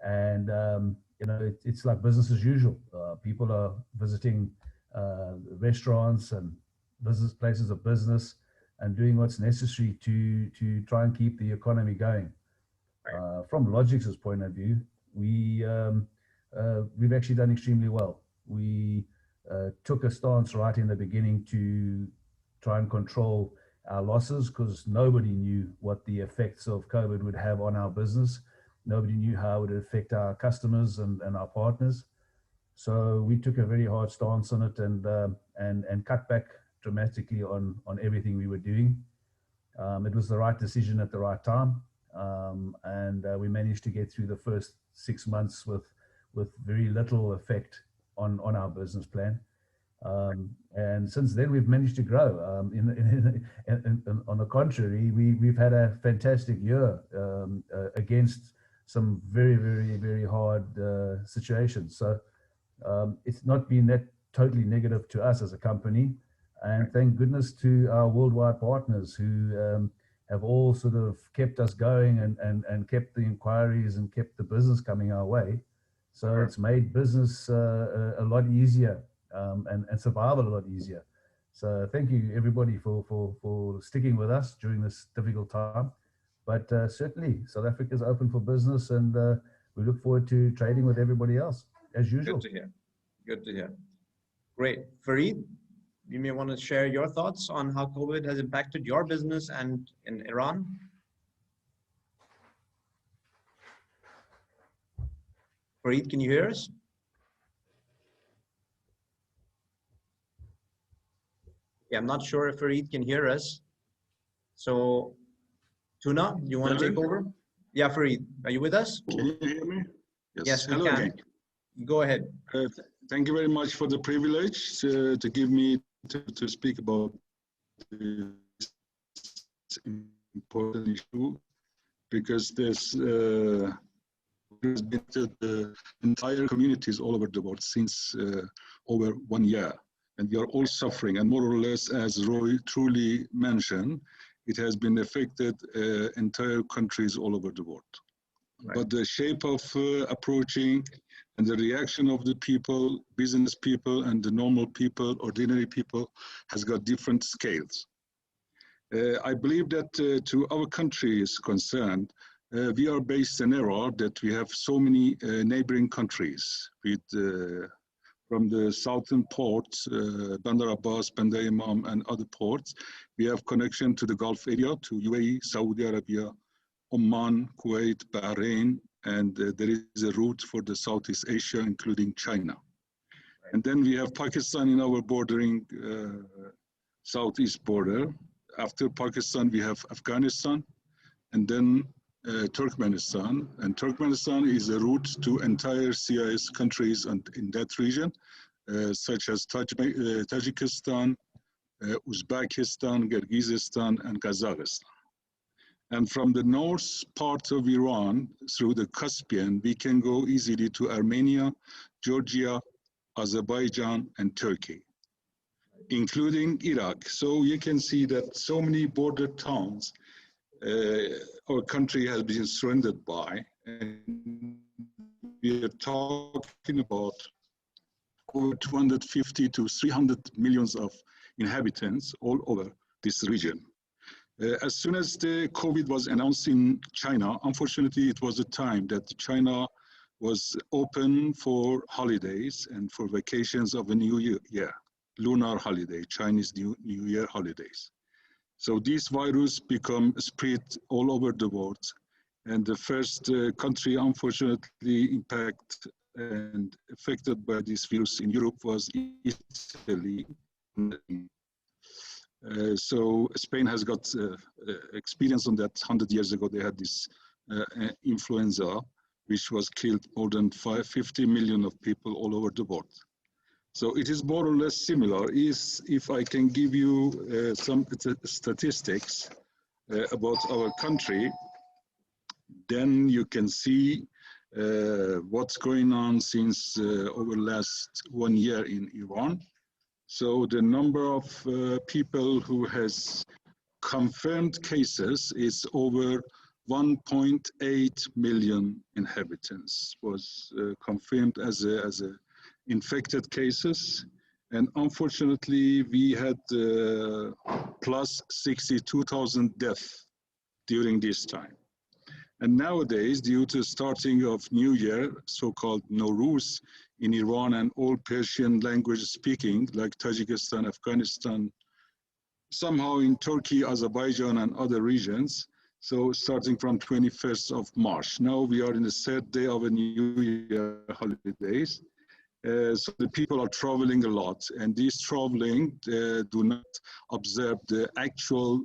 and you know, it's like business as usual. People are visiting restaurants and places of business and doing what's necessary to try and keep the economy going. From Logix's point of view, we've actually done extremely well. We took a stance right in the beginning to try and control our losses, because nobody knew what the effects of COVID would have on our business. Nobody knew how it would affect our customers and our partners. So we took a very hard stance on it and cut back dramatically on everything we were doing. It was the right decision at the right time, and we managed to get through the first 6 months with very little effect on our business plan. And since then, we've managed to grow. On the contrary, we've had a fantastic year against some very, very, very hard situations. So it's not been that totally negative to us as a company. And thank goodness to our worldwide partners who have all sort of kept us going and kept the inquiries and kept the business coming our way. So it's made business a lot easier and survival a lot easier. So thank you everybody for sticking with us during this difficult time. But certainly South Africa is open for business, and we look forward to trading with everybody else as usual. Good to hear. Good to hear. Great. Fareed, you may want to share your thoughts on how COVID has impacted your business and in Iran. Fareed, can you hear us? Yeah, I'm not sure if Fareed can hear us. So, Tuna, you want to take over? Yeah, Fareed, are you with us? Can you hear me? Yes, we hello can. again. Go ahead. Thank you very much for the privilege to give me to speak about this important issue, because there's been the entire communities all over the world since over 1 year, and we are all suffering. And more or less, as Roy truly mentioned, it has been affected entire countries all over the world. Right. But the shape of approaching and the reaction of the people, business people and the normal people, ordinary people, has got different scales. I believe that to our country is concerned, we are based in error that we have so many neighboring countries with from the southern ports, Bandar Abbas, Bandar Imam and other ports. We have connection to the Gulf area, to UAE, Saudi Arabia, Oman, Kuwait, Bahrain, and there is a route for the Southeast Asia, including China. Right. And then we have Pakistan in our bordering southeast border. After Pakistan, we have Afghanistan, and then Turkmenistan. And Turkmenistan is a route to entire CIS countries and in that region, such as Tajikistan, Uzbekistan, Kyrgyzstan, and Kazakhstan. And from the north part of Iran through the Caspian, we can go easily to Armenia, Georgia, Azerbaijan, and Turkey, including Iraq. So you can see that so many border towns our country has been surrounded by. And we are talking about over 250 to 300 millions of inhabitants all over this region. As soon as the COVID was announced in China, unfortunately, it was a time that China was open for holidays and for vacations of a new year, lunar holiday, Chinese New Year holidays. So this virus become spread all over the world. And the first country, unfortunately, impacted and affected by this virus in Europe was Italy. So Spain has got experience on that. 100 years ago, they had this influenza, which was killed more than 50 million of people all over the world. So it is more or less similar. If I can give you some statistics about our country, then you can see what's going on since over last 1 year in Iran. So the number of people who has confirmed cases is over 1.8 million inhabitants was confirmed as a infected cases. And unfortunately, we had plus 62,000 deaths during this time. And nowadays, due to starting of New Year, so-called Nowruz in Iran and all Persian language speaking, like Tajikistan, Afghanistan, somehow in Turkey, Azerbaijan, and other regions. So starting from 21st of March. Now we are in the third day of a New Year holidays. So the people are traveling a lot, and these traveling do not observe the actual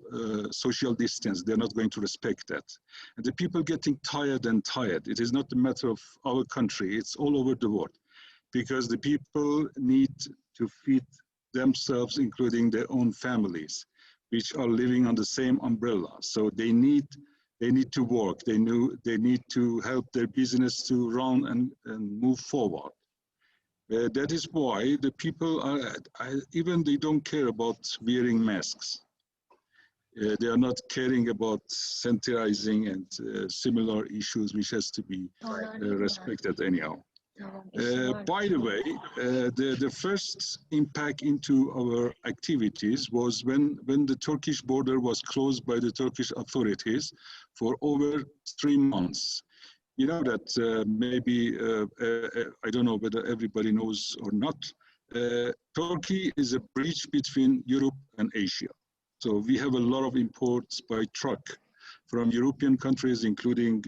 social distance. They're not going to respect that. And the people getting tired and tired. It is not a matter of our country, it's all over the world, because the people need to feed themselves, including their own families, which are living on the same umbrella. So they need to work, they need to help their business to run and move forward. That is why the people even they don't care about wearing masks. They are not caring about sanitizing and similar issues which has to be respected anyhow. By the way, the first impact into our activities was when the Turkish border was closed by the Turkish authorities for over 3 months. You know that maybe, I don't know whether everybody knows or not, Turkey is a bridge between Europe and Asia. So we have a lot of imports by truck from European countries, including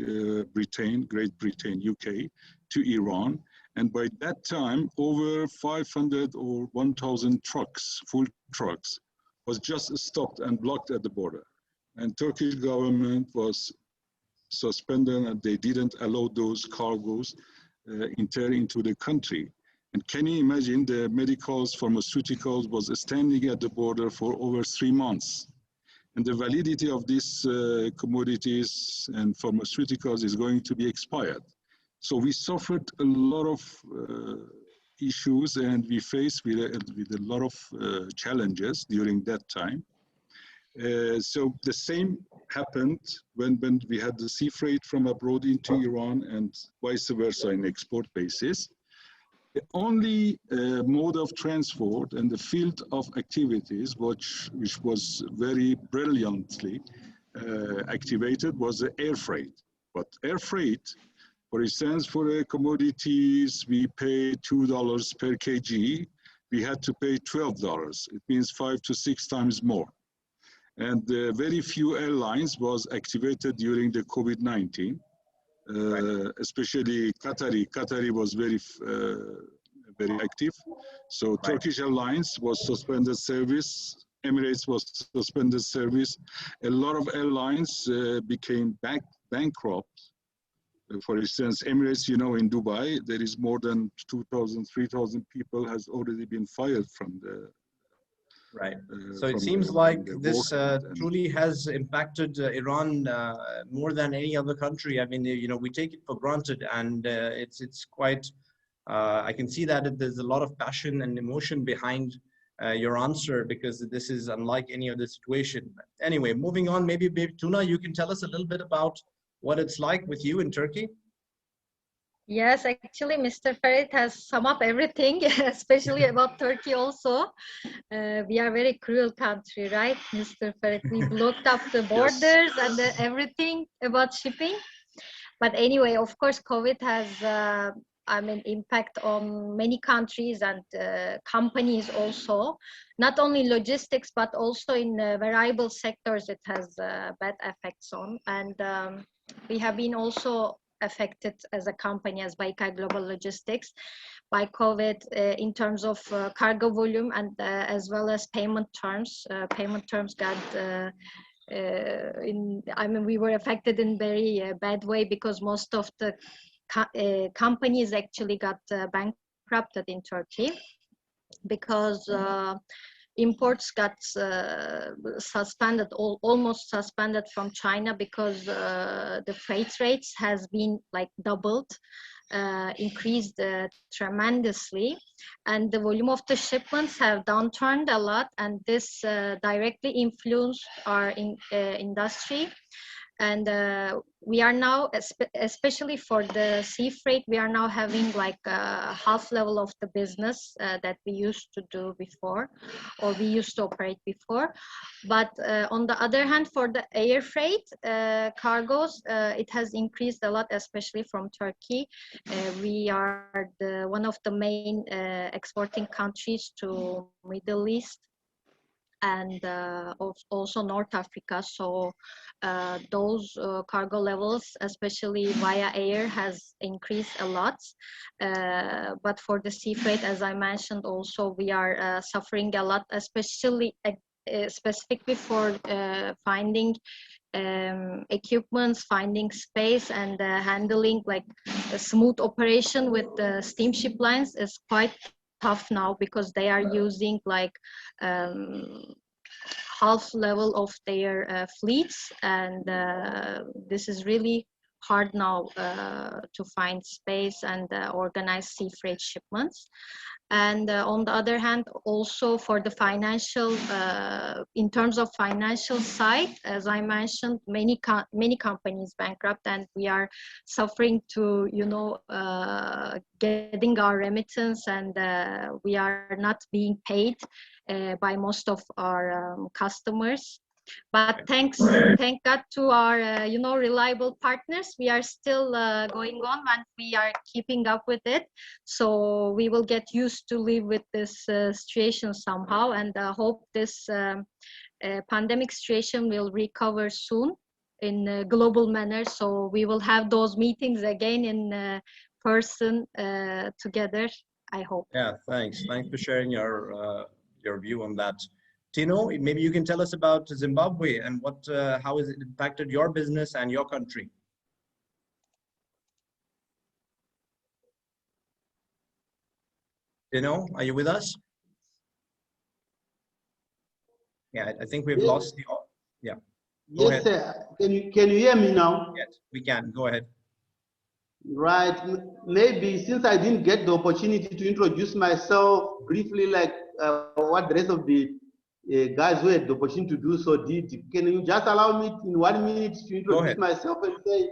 Britain, Great Britain, UK, to Iran. And by that time, over 500 or 1,000 trucks, full trucks, was just stopped and blocked at the border. And Turkish government was suspended, and they didn't allow those cargoes enter into the country. And can you imagine the medicals, pharmaceuticals was standing at the border for over 3 months. And the validity of these commodities and pharmaceuticals is going to be expired. So we suffered a lot of issues, and we faced with a lot of challenges during that time. So the same happened when we had the sea freight from abroad into Iran and vice versa in export basis. The only mode of transport and the field of activities which was very brilliantly activated was the air freight. But air freight, for instance, for commodities, we pay $2 per kg. We had to pay $12. It means 5 to 6 times more. And very few airlines was activated during the COVID-19, especially Qatari. Qatari was very active. So Turkish Airlines was suspended service. Emirates was suspended service. A lot of airlines became bankrupt. For instance, Emirates, you know, in Dubai, there is more than 2,000, 3,000 people has already been fired from the. Right. So it seems like this truly has impacted Iran more than any other country. I mean, you know, we take it for granted, and it's quite. I can see that there's a lot of passion and emotion behind your answer, because this is unlike any other situation. Anyway, moving on, maybe Tuna, you can tell us a little bit about what it's like with you in Turkey. Yes, actually, Mr. Ferit has summed up everything, especially about Turkey also. We are a very cruel country, right, Mr. Ferit? We blocked up the borders and everything about shipping. But anyway, of course, COVID has, impact on many countries and companies also. Not only logistics, but also in variable sectors, it has bad effects on. And we have been also affected as a company, as Baykar Global Logistics, by COVID in terms of cargo volume and as well as payment terms. Payment terms got we were affected in very bad way, because most of the companies actually got bankrupted in Turkey, because imports got suspended, almost suspended from China, because the freight rates has been like doubled, increased tremendously, and the volume of the shipments have downturned a lot, and this directly influenced our industry. And we are now, especially for the sea freight, we are now having like a half level of the business that we used to do before, or we used to operate before. But on the other hand, for the air freight cargoes, it has increased a lot, especially from Turkey. We are one of the main exporting countries to Middle East. and also North Africa. So those cargo levels, especially via air, has increased a lot. But for the sea freight, as I mentioned, also we are suffering a lot, especially specifically for finding equipments, finding space, and handling like a smooth operation with the steamship lines is quite tough now, because they are using like half level of their fleets, and this is really hard now to find space and organize sea freight shipments. And on the other hand, also for the financial, in terms of financial side, as I mentioned, many companies bankrupt, and we are suffering to, you know, getting our remittance, and we are not being paid by most of our customers. But thank God to our, you know, reliable partners, we are still going on, and we are keeping up with it. So we will get used to live with this situation somehow, and hope this pandemic situation will recover soon in a global manner. So we will have those meetings again in person together, I hope. Yeah, thanks. Thanks for sharing your view on that. Tino, maybe you can tell us about Zimbabwe and what, how has it impacted your business and your country? Tino, are you with us? Yeah, I think we've lost the. Yeah. Go Yes, ahead. sir. Can you hear me now? Yes, we can. Go ahead. Right. Maybe since I didn't get the opportunity to introduce myself briefly, like what the rest of the guys who had the opportunity to do so did, can you just allow me in 1 minute to introduce myself and say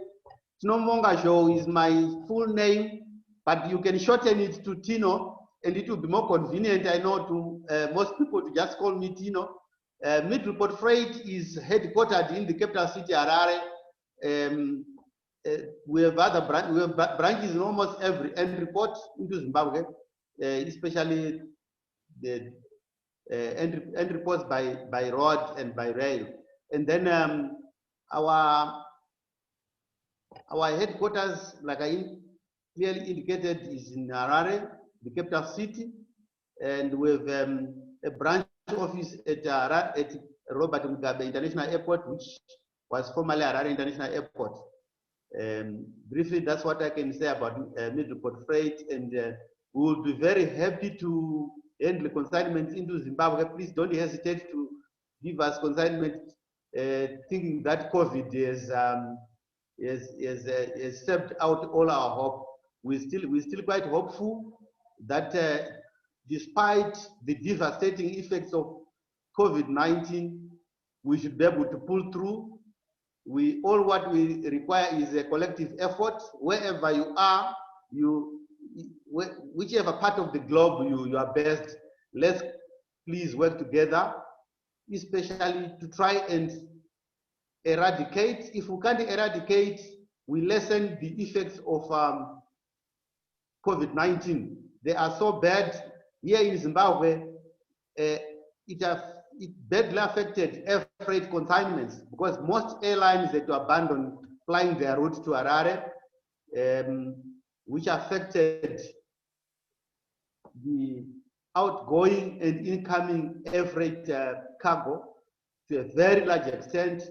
Tino Mongasho is my full name, but you can shorten it to Tino, and it will be more convenient, I know, to most people to just call me Tino. Midreport Freight is headquartered in the capital city, Harare. We have other branches in almost every entry port into Zimbabwe, especially the entry ports by road and by rail. And then our headquarters, like I clearly indicated, is in Harare, the capital city, and we have a branch office at Robert Mugabe International Airport, which was formerly Harare International Airport. Briefly, that's what I can say about Midreport Freight, and we will be very happy to handle consignments into Zimbabwe. Please don't hesitate to give us consignment, thinking that COVID has stepped out all our hope. We're still quite hopeful that despite the devastating effects of COVID-19, we should be able to pull through. What we require is a collective effort. Wherever you are, whichever part of the globe you are based, let's please work together, especially to try and eradicate. If we can't eradicate, we lessen the effects of COVID-19. They are so bad. Here in Zimbabwe, it badly affected air freight consignments, because most airlines had to abandon flying their route to Harare, which affected the outgoing and incoming air freight cargo to a very large extent,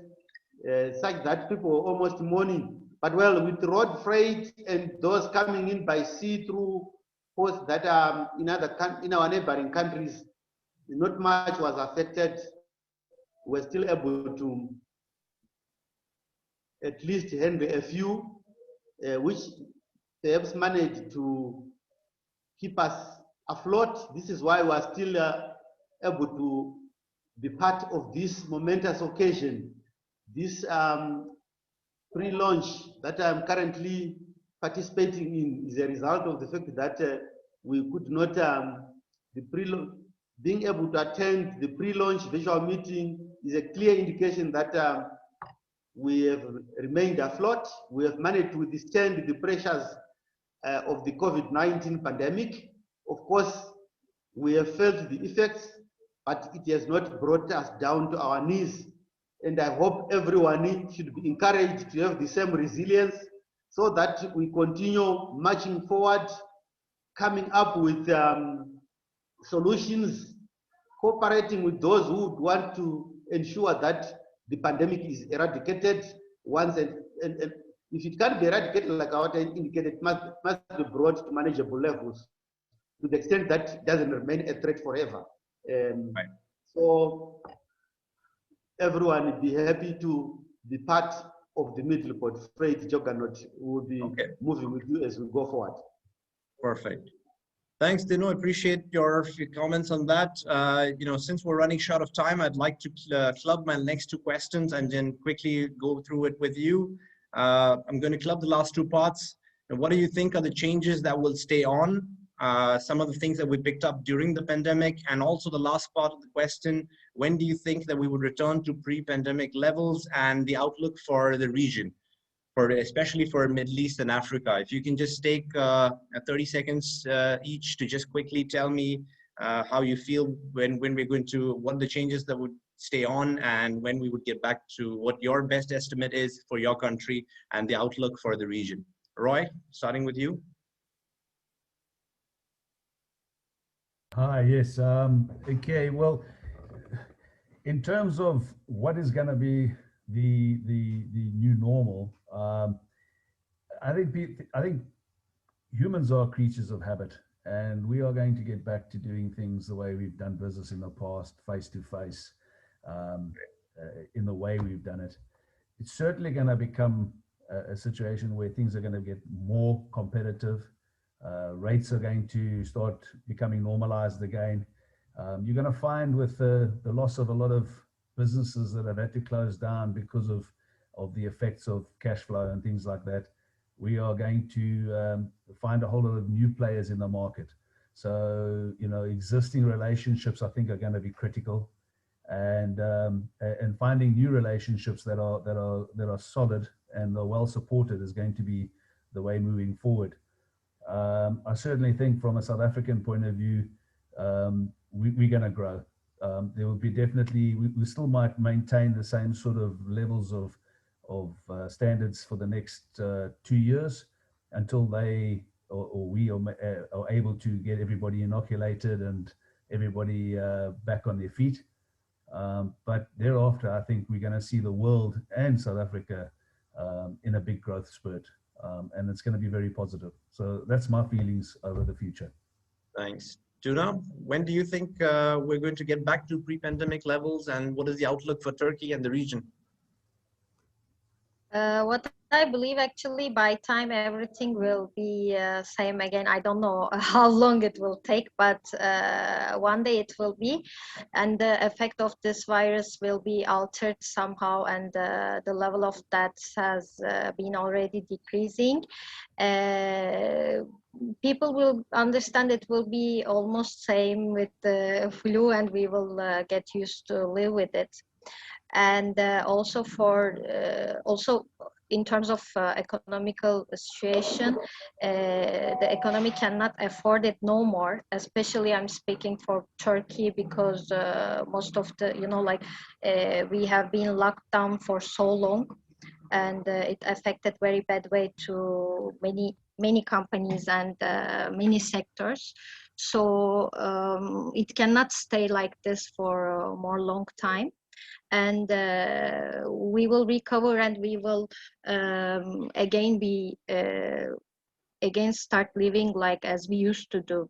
such that people were almost mourning. But well, with road freight and those coming in by sea through ports that are in our neighboring countries, not much was affected. We're still able to at least handle a few, which perhaps managed to keep us afloat. This is why we're still able to be part of this momentous occasion. This pre-launch that I'm currently participating in is a result of the fact that we could not, being able to attend the pre-launch visual meeting is a clear indication that we have remained afloat. We have managed to withstand the pressures of the COVID-19 pandemic. Of course, we have felt the effects, but it has not brought us down to our knees. And I hope everyone should be encouraged to have the same resilience so that we continue marching forward, coming up with solutions, cooperating with those who would want to ensure that the pandemic is eradicated once and if it can't be eradicated, like I indicated, it must be brought to manageable levels to the extent that it doesn't remain a threat forever. Right. So everyone would be happy to be part of the Middleport freight juggernaut. We will be moving with you as we go forward. Perfect. Thanks, Dino. Appreciate your comments on that. Since we're running short of time, I'd like to club my next two questions and then quickly go through it with you. I'm going to club the last two parts. And what do you think are the changes that will stay on? Some of the things that we picked up during the pandemic, and also the last part of the question, when do you think that we would return to pre-pandemic levels and the outlook for the region? Especially for Middle East and Africa. If you can just take 30 seconds each to just quickly tell me how you feel when we're going to, what are the changes that would stay on and when we would get back to what your best estimate is for your country and the outlook for the region. Roy, starting with you. Hi, yes. Okay, well, in terms of what is going to be the new normal, I think humans are creatures of habit, and we are going to get back to doing things the way we've done business in the past, face to face, in the way we've done it. It's certainly going to become a situation where things are going to get more competitive. Rates are going to start becoming normalized again. You're going to find with the loss of a lot of businesses that have had to close down because of the effects of cash flow and things like that, we are going to find a whole lot of new players in the market. So, existing relationships, I think, are going to be critical, and finding new relationships that are solid and are well supported is going to be the way moving forward. I certainly think from a South African point of view, we're going to grow. There will be definitely, we still might maintain the same sort of levels of standards for the next 2 years until they or we are able to get everybody inoculated and everybody back on their feet. But thereafter, I think we're going to see the world and South Africa in a big growth spurt, and it's going to be very positive. So that's my feelings over the future. Thanks. Tuna, when do you think we're going to get back to pre-pandemic levels, and what is the outlook for Turkey and the region? What I believe, actually, by time everything will be same again. I don't know how long it will take, but one day it will be, and the effect of this virus will be altered somehow, and the level of deaths has been already decreasing. People will understand it will be almost same with the flu, and we will get used to live with it. And also in terms of economical situation, the economy cannot afford it no more. Especially, I'm speaking for Turkey, because most of the, we have been locked down for so long, and it affected very bad way to many companies and many sectors. So it cannot stay like this for a more long time. And we will recover, and we will again start living like as we used to do,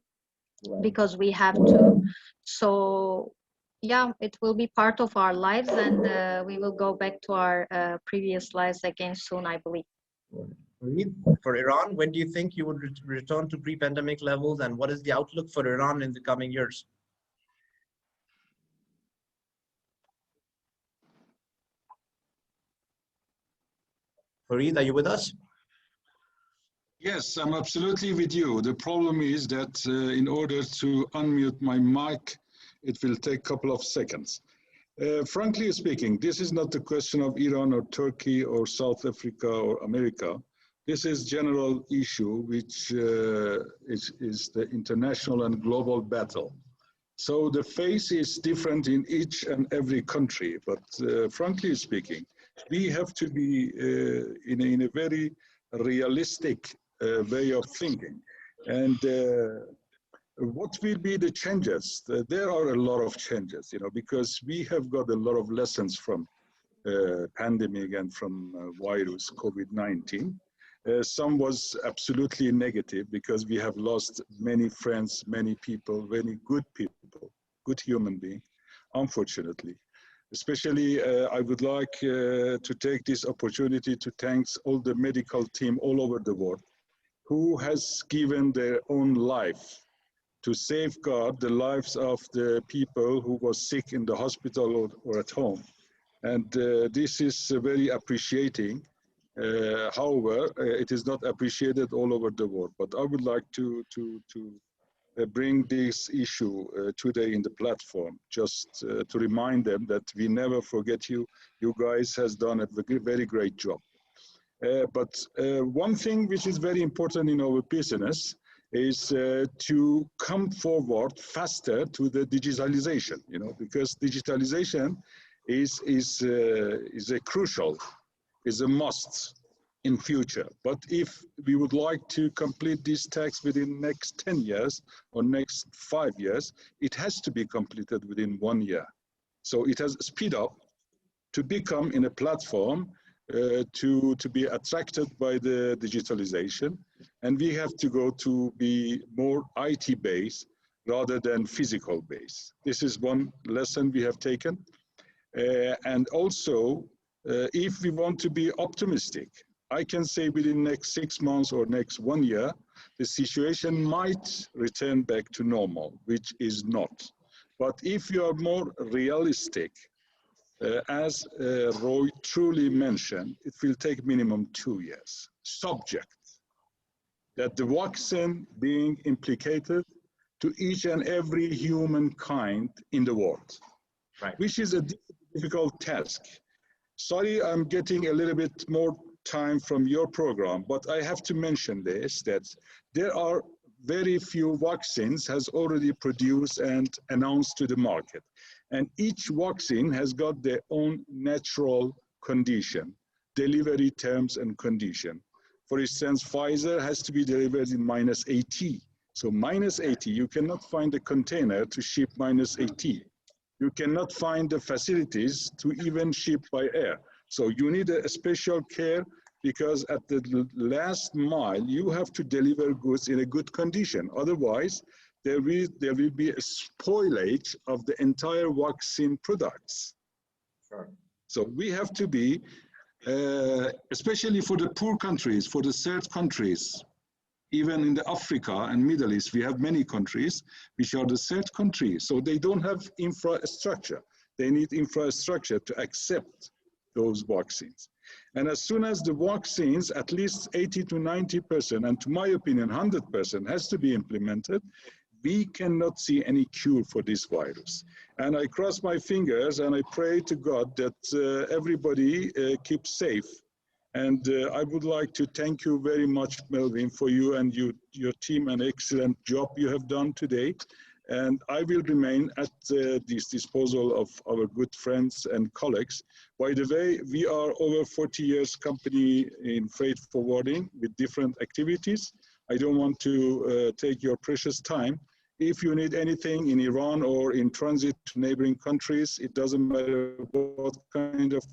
because we have to. So yeah, it will be part of our lives, and we will go back to our previous lives again soon, I believe. For Iran, when do you think you would return to pre-pandemic levels, and what is the outlook for Iran in the coming years? Fareed, are you with us? Yes, I'm absolutely with you. The problem is that in order to unmute my mic, it will take a couple of seconds. Frankly speaking, this is not a question of Iran or Turkey or South Africa or America. This is general issue, which is the international and global battle. So the face is different in each and every country, but frankly speaking, we have to be in a very realistic way of thinking. And what will be the changes? There are a lot of changes, you know, because we have got a lot of lessons from pandemic and from virus COVID-19. Some was absolutely negative because we have lost many friends, many people, very good people, good human beings, unfortunately. Especially, I would like to take this opportunity to thank all the medical team all over the world who has given their own life to safeguard the lives of the people who was sick in the hospital or at home. And this is very appreciating. However, it is not appreciated all over the world. But I would like to bring this issue today in the platform, just to remind them that we never forget you. You guys has done a very great job. But one thing which is very important in our business is to come forward faster to the digitalization, you know, because digitalization is a crucial, is a must in future. But if we would like to complete this task within next 10 years or next 5 years, it has to be completed within 1 year. So it has speed up to become in a platform to be attracted by the digitalization. And we have to go to be more IT based rather than physical based. This is one lesson we have taken. And also, if we want to be optimistic, I can say within next 6 months or next 1 year, the situation might return back to normal, which is not. But if you are more realistic, as Roy truly mentioned, it will take minimum 2 years. Subject that the vaccine being implicated to each and every humankind in the world, right, which is a difficult task. Sorry, I'm getting a little bit more time from your program, but I have to mention this, that there are very few vaccines has already produced and announced to the market. And each vaccine has got their own natural condition, delivery terms and condition. For instance, Pfizer has to be delivered in -80. So -80, you cannot find a container to ship -80. You cannot find the facilities to even ship by air. So you need a special care because at the last mile, you have to deliver goods in a good condition. Otherwise, there will be a spoilage of the entire vaccine products. Sure. So we have to be, especially for the poor countries, for the third countries, even in the Africa and Middle East, we have many countries which are the third countries. So they don't have infrastructure. They need infrastructure to accept those vaccines. And as soon as the vaccines, at least 80 to 90%, and to my opinion, 100% has to be implemented, we cannot see any cure for this virus. And I cross my fingers and I pray to God that everybody keeps safe. And I would like to thank you very much, Melvin, for you and your team, an excellent job you have done today. And I will remain at this disposal of our good friends and colleagues. By the way, we are over 40 years company in freight forwarding with different activities. I don't want to take your precious time. If you need anything in Iran or in transit to neighboring countries, it doesn't matter what kind of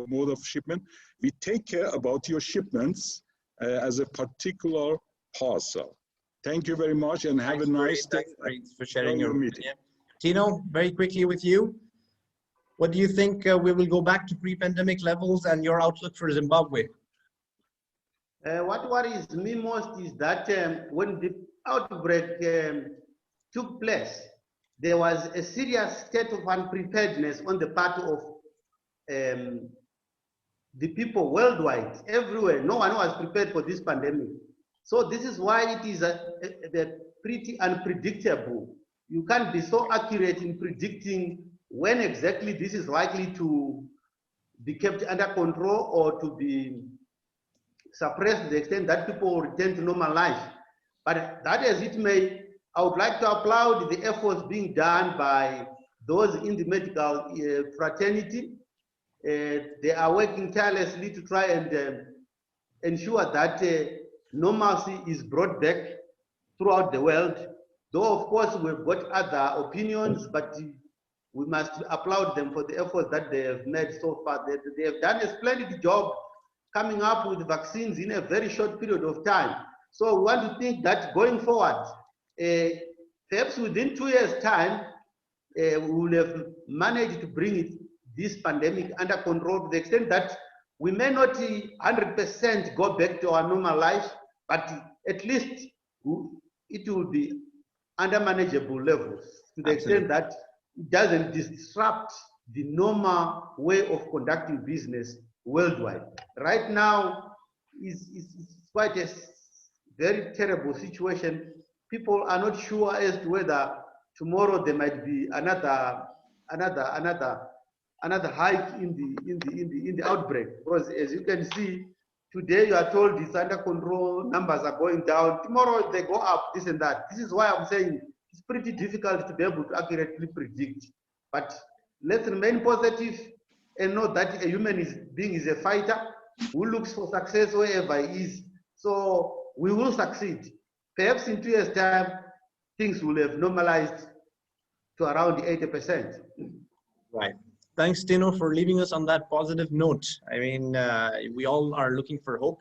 mode of shipment, we take care about your shipments as a particular parcel. Thank you very much and have a nice day. Thanks for sharing your meeting. Tino, very quickly with you. What do you think we will go back to pre-pandemic levels and your outlook for Zimbabwe? What worries me most is that when the outbreak took place, there was a serious state of unpreparedness on the part of the people worldwide, everywhere. No one was prepared for this pandemic. So this is why it is pretty unpredictable. You can't be so accurate in predicting when exactly this is likely to be kept under control or to be suppressed to the extent that people will return to normal life. But that as it may, I would like to applaud the efforts being done by those in the medical fraternity. They are working tirelessly to try and ensure that normalcy is brought back throughout the world. Though, of course, we've got other opinions, but we must applaud them for the efforts that they have made so far. They have done a splendid job coming up with vaccines in a very short period of time. So we want to think that going forward, perhaps within 2 years' time, we will have managed to bring this pandemic under control to the extent that we may not 100% go back to our normal life, but at least it will be under manageable levels to the extent that it doesn't disrupt the normal way of conducting business worldwide. Right now, it's quite a very terrible situation. People are not sure as to whether tomorrow there might be another hike in the outbreak. Because as you can see, today you are told it's under control, numbers are going down. Tomorrow they go up, this and that. This is why I'm saying it's pretty difficult to be able to accurately predict. But let's remain positive and know that a human being is a fighter who looks for success wherever he is. So we will succeed. Perhaps in 2 years' time, things will have normalized to around 80%. Right. Thanks, Tino, for leaving us on that positive note. I mean, we all are looking for hope,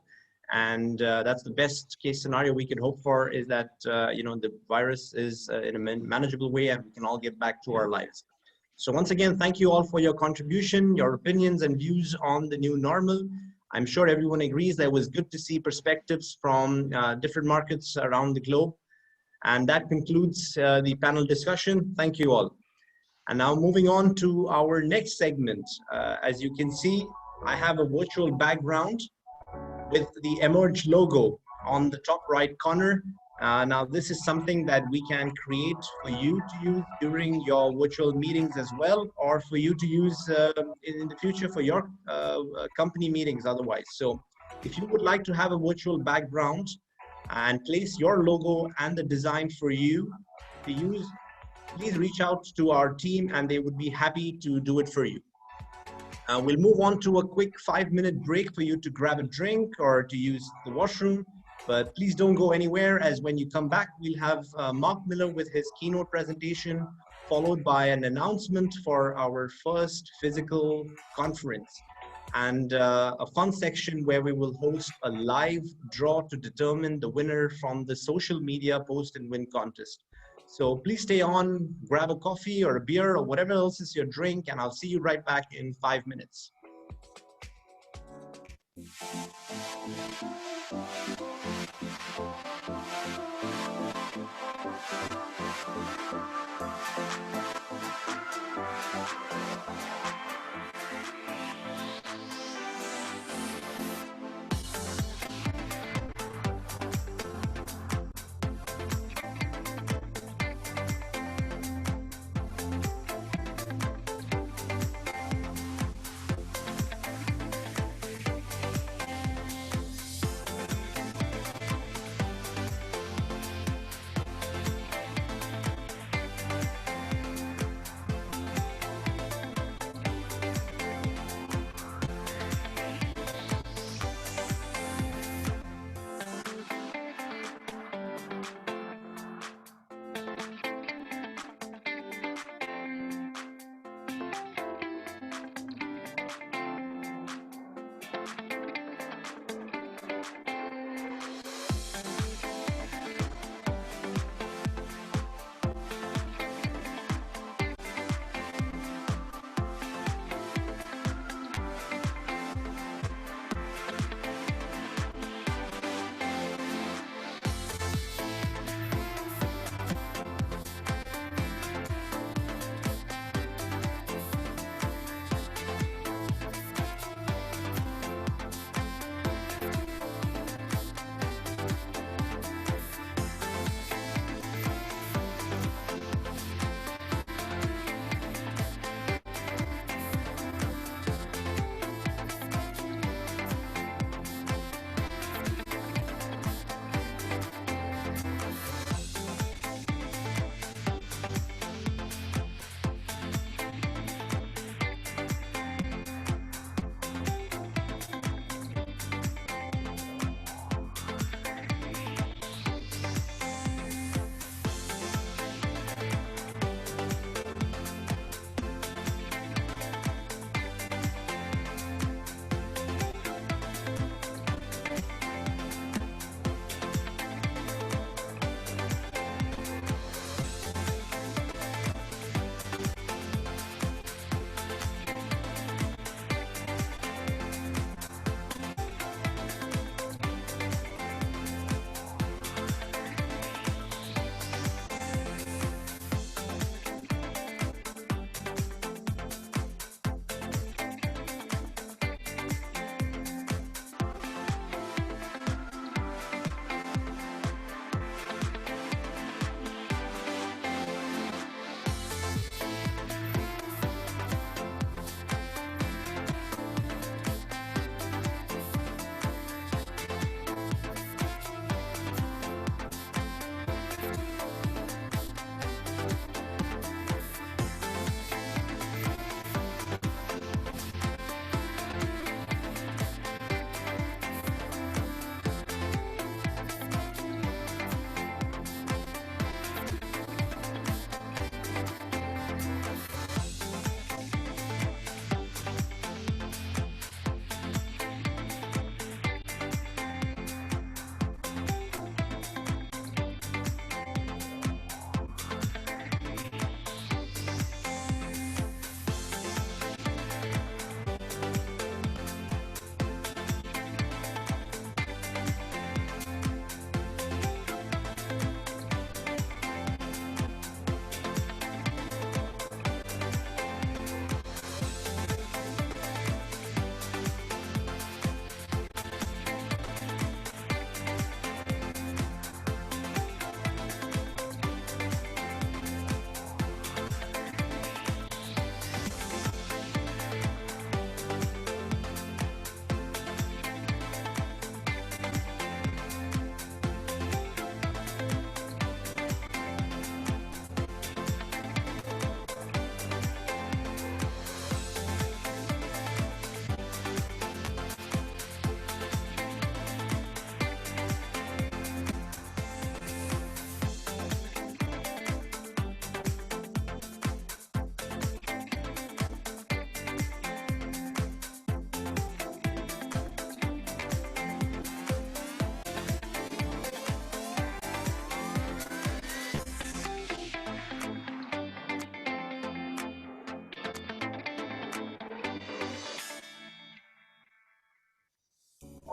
and that's the best case scenario we can hope for, is that the virus is in a manageable way and we can all get back to our lives. So once again, thank you all for your contribution, your opinions and views on the new normal. I'm sure everyone agrees that it was good to see perspectives from different markets around the globe. And that concludes the panel discussion. Thank you all. And now moving on to our next segment. As you can see, I have a virtual background with the Emerge logo on the top right corner. Now this is something that we can create for you to use during your virtual meetings as well, or for you to use in the future for your company meetings otherwise. So if you would like to have a virtual background and place your logo and the design for you to use, please reach out to our team and they would be happy to do it for you. We'll move on to a quick 5-minute break for you to grab a drink or to use the washroom, but please don't go anywhere, as when you come back, we'll have Mark Miller with his keynote presentation, followed by an announcement for our first physical conference, and a fun section where we will host a live draw to determine the winner from the social media post and win contest. So please stay on, grab a coffee or a beer or whatever else is your drink, and I'll see you right back in 5 minutes.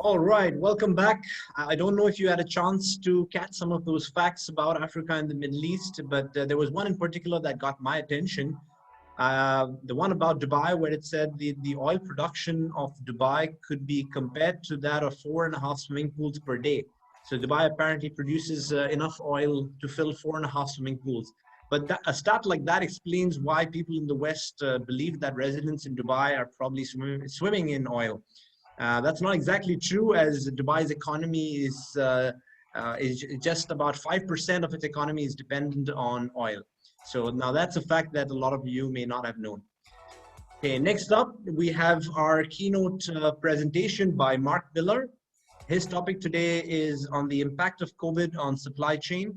All right, welcome back. I don't know if you had a chance to catch some of those facts about Africa and the Middle East, but there was one in particular that got my attention. The one about Dubai, where it said the oil production of Dubai could be compared to that of 4.5 swimming pools per day. So Dubai apparently produces enough oil to fill 4.5 swimming pools. But a stat like that explains why people in the West believe that residents in Dubai are probably swimming in oil. That's not exactly true, as Dubai's economy is just about 5% of its economy is dependent on oil. So now that's a fact that a lot of you may not have known. Okay, next up, we have our keynote presentation by Mark Miller. His topic today is on the impact of COVID on supply chain.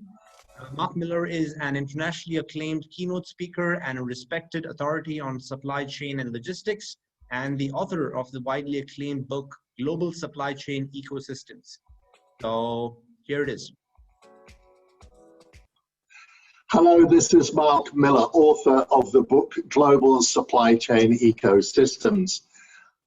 Mark Miller is an internationally acclaimed keynote speaker and a respected authority on supply chain and logistics, and the author of the widely acclaimed book, Global Supply Chain Ecosystems. So here it is. Hello, this is Mark Miller, author of the book, Global Supply Chain Ecosystems.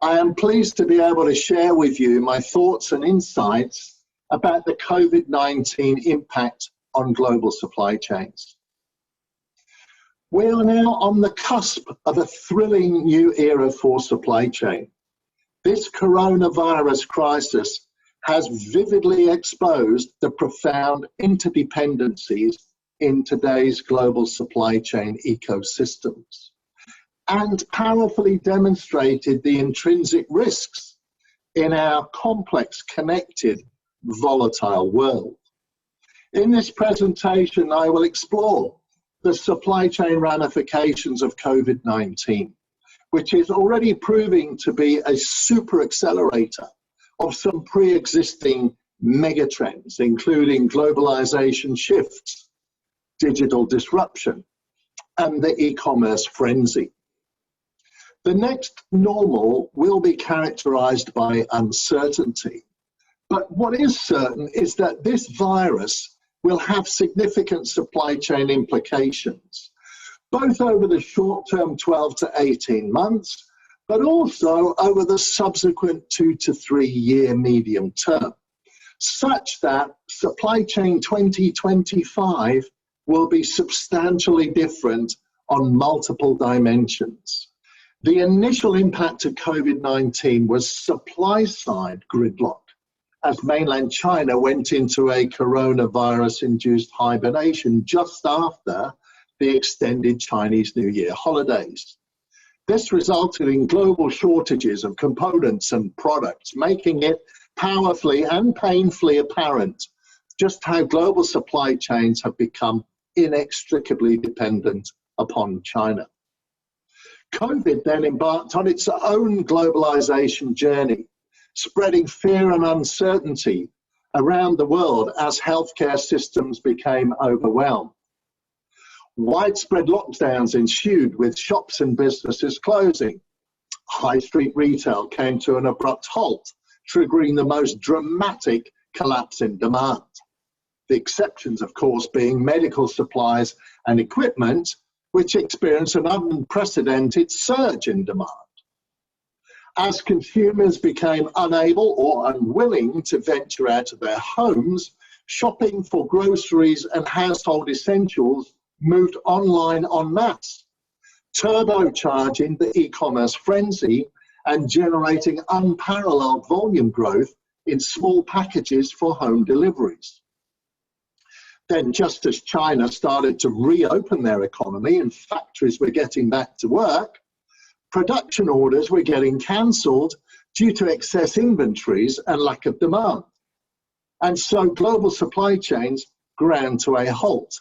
I am pleased to be able to share with you my thoughts and insights about the COVID-19 impact on global supply chains. We are now on the cusp of a thrilling new era for supply chain. This coronavirus crisis has vividly exposed the profound interdependencies in today's global supply chain ecosystems and powerfully demonstrated the intrinsic risks in our complex, connected, volatile world. In this presentation, I will explore the supply chain ramifications of COVID-19, which is already proving to be a super accelerator of some pre-existing megatrends, including globalization shifts, digital disruption, and the e-commerce frenzy. The next normal will be characterized by uncertainty. But what is certain is that this virus will have significant supply chain implications, both over the short-term 12 to 18 months, but also over the subsequent 2 to 3 year medium term, such that supply chain 2025 will be substantially different on multiple dimensions. The initial impact of COVID-19 was supply-side gridlock, as mainland China went into a coronavirus-induced hibernation just after the extended Chinese New Year holidays. This resulted in global shortages of components and products, making it powerfully and painfully apparent just how global supply chains have become inextricably dependent upon China. COVID then embarked on its own globalization journey, spreading fear and uncertainty around the world as healthcare systems became overwhelmed. Widespread lockdowns ensued, with shops and businesses closing. High street retail came to an abrupt halt, triggering the most dramatic collapse in demand. The exceptions, of course, being medical supplies and equipment, which experienced an unprecedented surge in demand. As consumers became unable or unwilling to venture out of their homes, shopping for groceries and household essentials moved online en masse, turbocharging the e-commerce frenzy and generating unparalleled volume growth in small packages for home deliveries. Then, just as China started to reopen their economy and factories were getting back to work, production orders were getting cancelled due to excess inventories and lack of demand. And so global supply chains ground to a halt.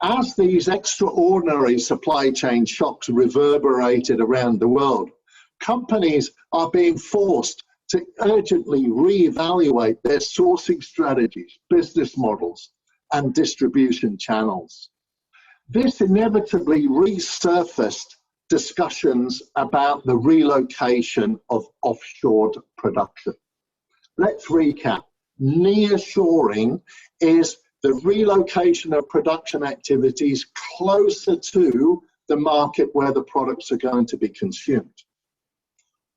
As these extraordinary supply chain shocks reverberated around the world, companies are being forced to urgently reevaluate their sourcing strategies, business models, and distribution channels. This inevitably resurfaced discussions about the relocation of offshore production. Let's recap. Nearshoring is the relocation of production activities closer to the market where the products are going to be consumed.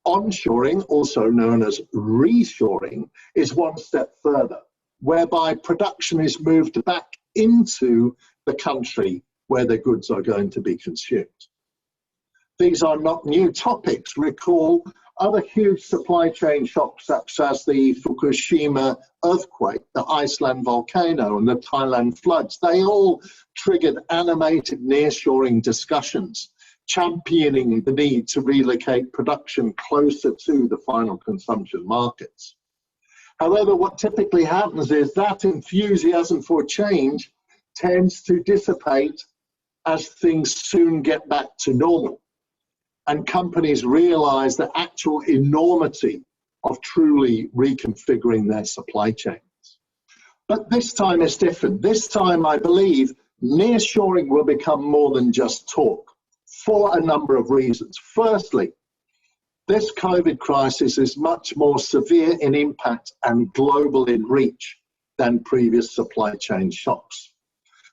Onshoring, also known as reshoring, is one step further, whereby production is moved back into the country where the goods are going to be consumed. These are not new topics. Recall other huge supply chain shocks such as the Fukushima earthquake, the Iceland volcano, and the Thailand floods. They all triggered animated nearshoring discussions, championing the need to relocate production closer to the final consumption markets. However, what typically happens is that enthusiasm for change tends to dissipate as things soon get back to normal, and companies realize the actual enormity of truly reconfiguring their supply chains. But this time is different. This time, I believe, nearshoring will become more than just talk for a number of reasons. Firstly, this COVID crisis is much more severe in impact and global in reach than previous supply chain shocks.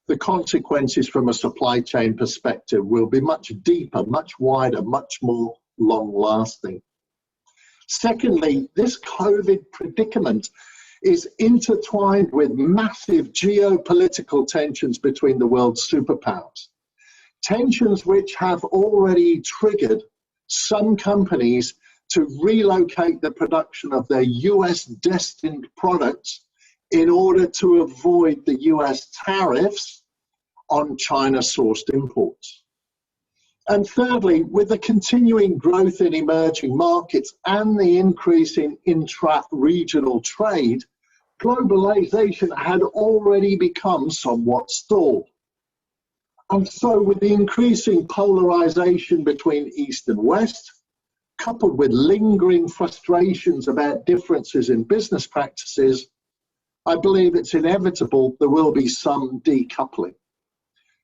The consequences from a supply chain perspective will be much deeper, much wider, much more long-lasting. Secondly, this COVID predicament is intertwined with massive geopolitical tensions between the world's superpowers. Tensions which have already triggered some companies to relocate the production of their US-destined products in order to avoid the US tariffs on China-sourced imports. And thirdly, with the continuing growth in emerging markets and the increase in intra-regional trade, globalization had already become somewhat stalled. And so with the increasing polarization between East and West, coupled with lingering frustrations about differences in business practices, I believe it's inevitable there will be some decoupling,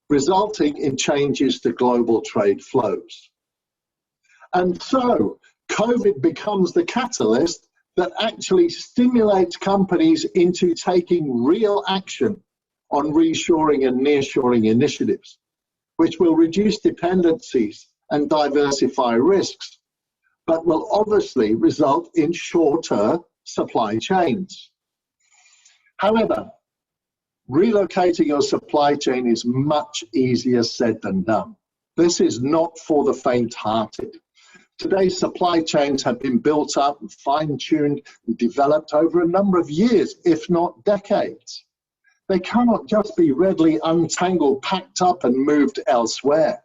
resulting in changes to global trade flows. And so COVID becomes the catalyst that actually stimulates companies into taking real action on reshoring and nearshoring initiatives, which will reduce dependencies and diversify risks, but will obviously result in shorter supply chains. However, relocating your supply chain is much easier said than done. This is not for the faint-hearted. Today's supply chains have been built up and fine-tuned and developed over a number of years, if not decades. They cannot just be readily untangled, packed up and moved elsewhere.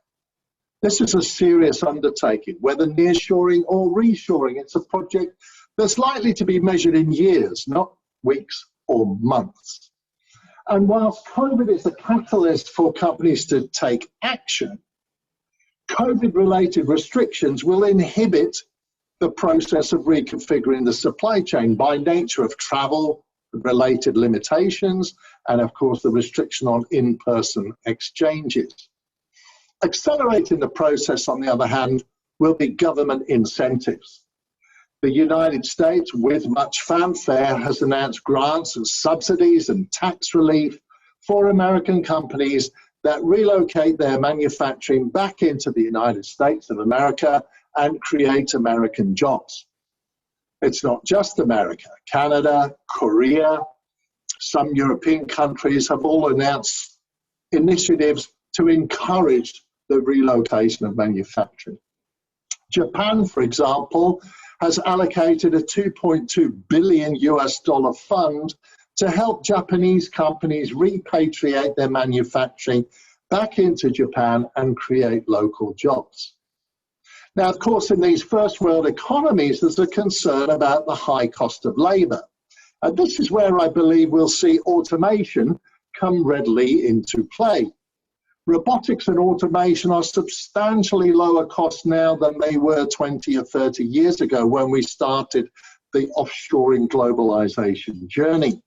This is a serious undertaking, whether nearshoring or reshoring. It's a project that's likely to be measured in years, not weeks or months. And whilst COVID is a catalyst for companies to take action, COVID-related restrictions will inhibit the process of reconfiguring the supply chain by nature of travel, related limitations, and of course the restriction on in-person exchanges. Accelerating the process, on the other hand, will be government incentives. The United States, with much fanfare, has announced grants and subsidies and tax relief for American companies that relocate their manufacturing back into the United States of America and create American jobs. It's not just America. Canada, Korea, some European countries have all announced initiatives to encourage the relocation of manufacturing. Japan, for example, has allocated a $2.2 billion fund to help Japanese companies repatriate their manufacturing back into Japan and create local jobs. Now, of course, in these first world economies, there's a concern about the high cost of labor. And this is where I believe we'll see automation come readily into play. Robotics and automation are substantially lower cost now than they were 20 or 30 years ago when we started the offshoring globalization journey.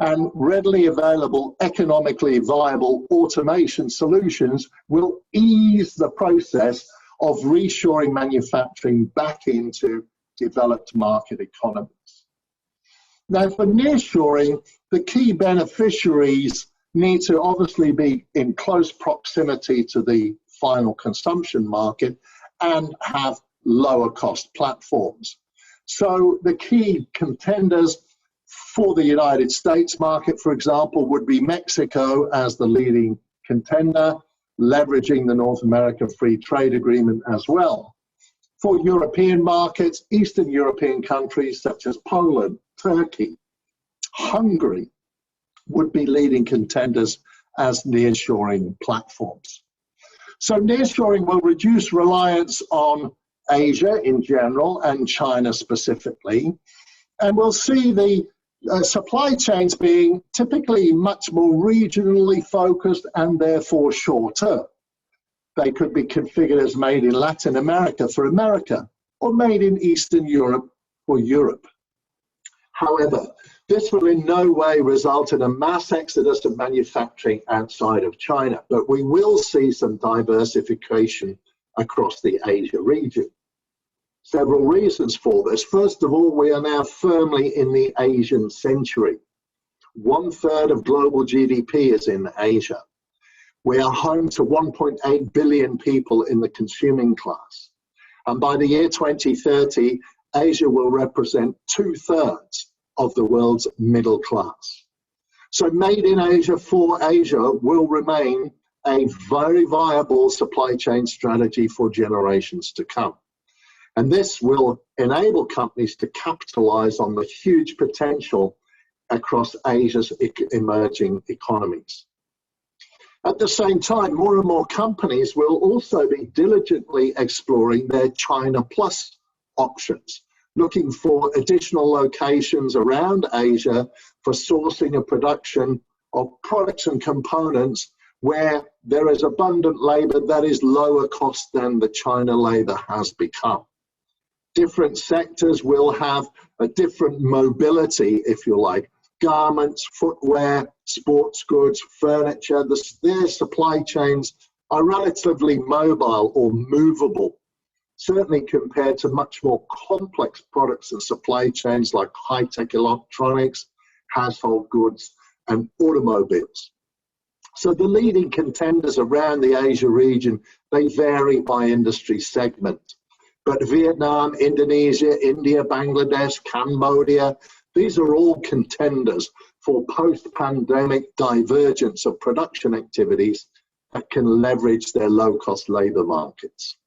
And readily available, economically viable automation solutions will ease the process of reshoring manufacturing back into developed market economies. Now, for nearshoring, the key beneficiaries need to obviously be in close proximity to the final consumption market and have lower cost platforms. So the key contenders for the United States market, for example, would be Mexico as the leading contender, leveraging the North American Free Trade Agreement as well. For European markets, Eastern European countries such as Poland, Turkey, Hungary would be leading contenders as nearshoring platforms. So nearshoring will reduce reliance on Asia in general and China specifically, and we'll see the supply chains being typically much more regionally focused and therefore shorter. They could be configured as made in Latin America for America or made in Eastern Europe for Europe. However, this will in no way result in a mass exodus of manufacturing outside of China, but we will see some diversification across the Asia region. Several reasons for this. First of all, we are now firmly in the Asian century. 1/3 of global GDP is in Asia. We are home to 1.8 billion people in the consuming class. And by the year 2030, Asia will represent 2/3 of the world's middle class. So made in Asia for Asia will remain a very viable supply chain strategy for generations to come. And this will enable companies to capitalize on the huge potential across Asia's emerging economies. At the same time, more and more companies will also be diligently exploring their China Plus options, looking for additional locations around Asia for sourcing and production of products and components where there is abundant labor that is lower cost than the China labor has become. Different sectors will have a different mobility, if you like. Garments, footwear, sports goods, furniture, their supply chains are relatively mobile or movable, certainly compared to much more complex products and supply chains like high-tech electronics, household goods, and automobiles. So the leading contenders around the Asia region, they vary by industry segment. But Vietnam, Indonesia, India, Bangladesh, Cambodia, these are all contenders for post-pandemic divergence of production activities that can leverage their low-cost labor markets.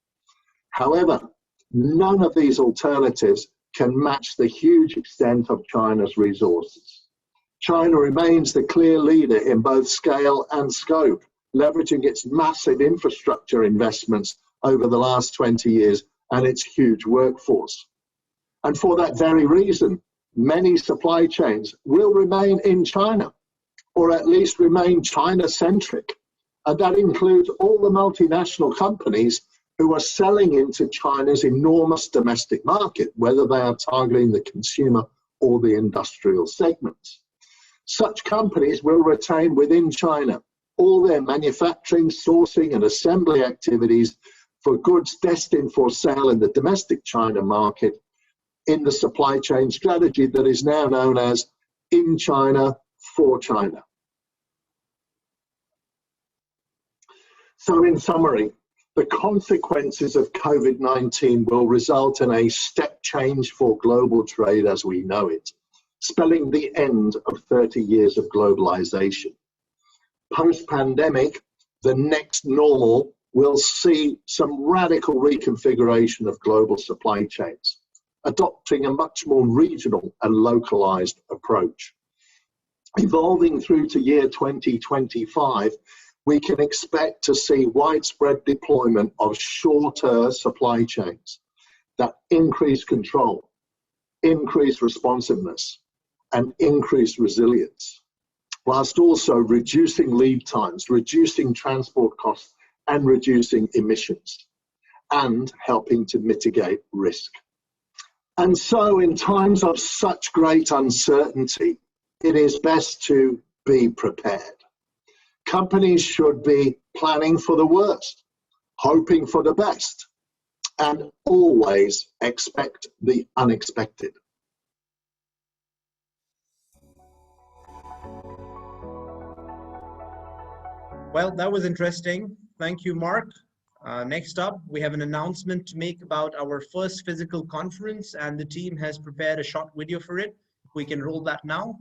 However, none of these alternatives can match the huge extent of China's resources. China remains the clear leader in both scale and scope, leveraging its massive infrastructure investments over the last 20 years and its huge workforce. And for that very reason, many supply chains will remain in China, or at least remain China-centric. And that includes all the multinational companies who are selling into China's enormous domestic market, whether they are targeting the consumer or the industrial segments. Such companies will retain within China all their manufacturing, sourcing, and assembly activities for goods destined for sale in the domestic China market in the supply chain strategy that is now known as in China for China. So in summary, the consequences of COVID-19 will result in a step change for global trade as we know it, spelling the end of 30 years of globalization. Post-pandemic, the next normal will see some radical reconfiguration of global supply chains, adopting a much more regional and localized approach. Evolving through to year 2025, we can expect to see widespread deployment of shorter supply chains that increase control, increase responsiveness, and increase resilience, whilst also reducing lead times, reducing transport costs, and reducing emissions, and helping to mitigate risk. And so in times of such great uncertainty, it is best to be prepared. Companies should be planning for the worst, hoping for the best, and always expect the unexpected. Well, that was interesting. Thank you, Mark. Next up, we have an announcement to make about our first physical conference, and the team has prepared a short video for it. We can roll that now.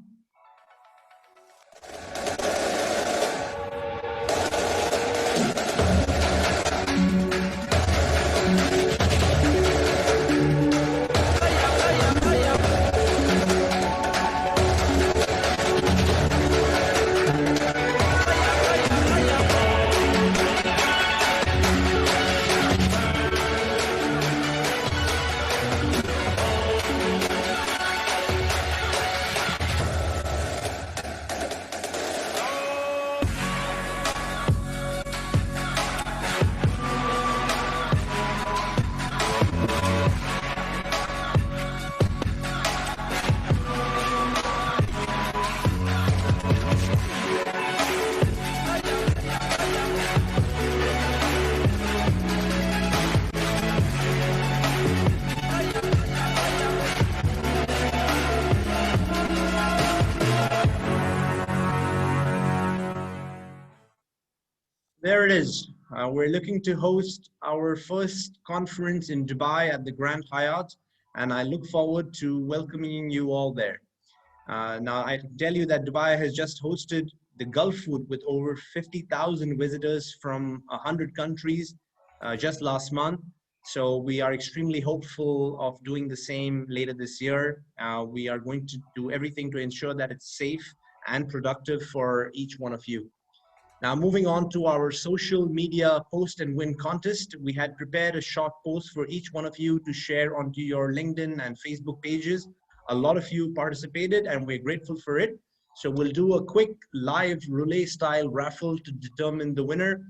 There it is. We're looking to host our first conference in Dubai at the Grand Hyatt, and I look forward to welcoming you all there. Now, I can tell you that Dubai has just hosted the Gulf Food with over 50,000 visitors from 100 countries just last month. So we are extremely hopeful of doing the same later this year. We are going to do everything to ensure that it's safe and productive for each one of you. Now, moving on to our social media post and win contest, we had prepared a short post for each one of you to share onto your LinkedIn and Facebook pages. A lot of you participated and we're grateful for it. So we'll do a quick live relay style raffle to determine the winner.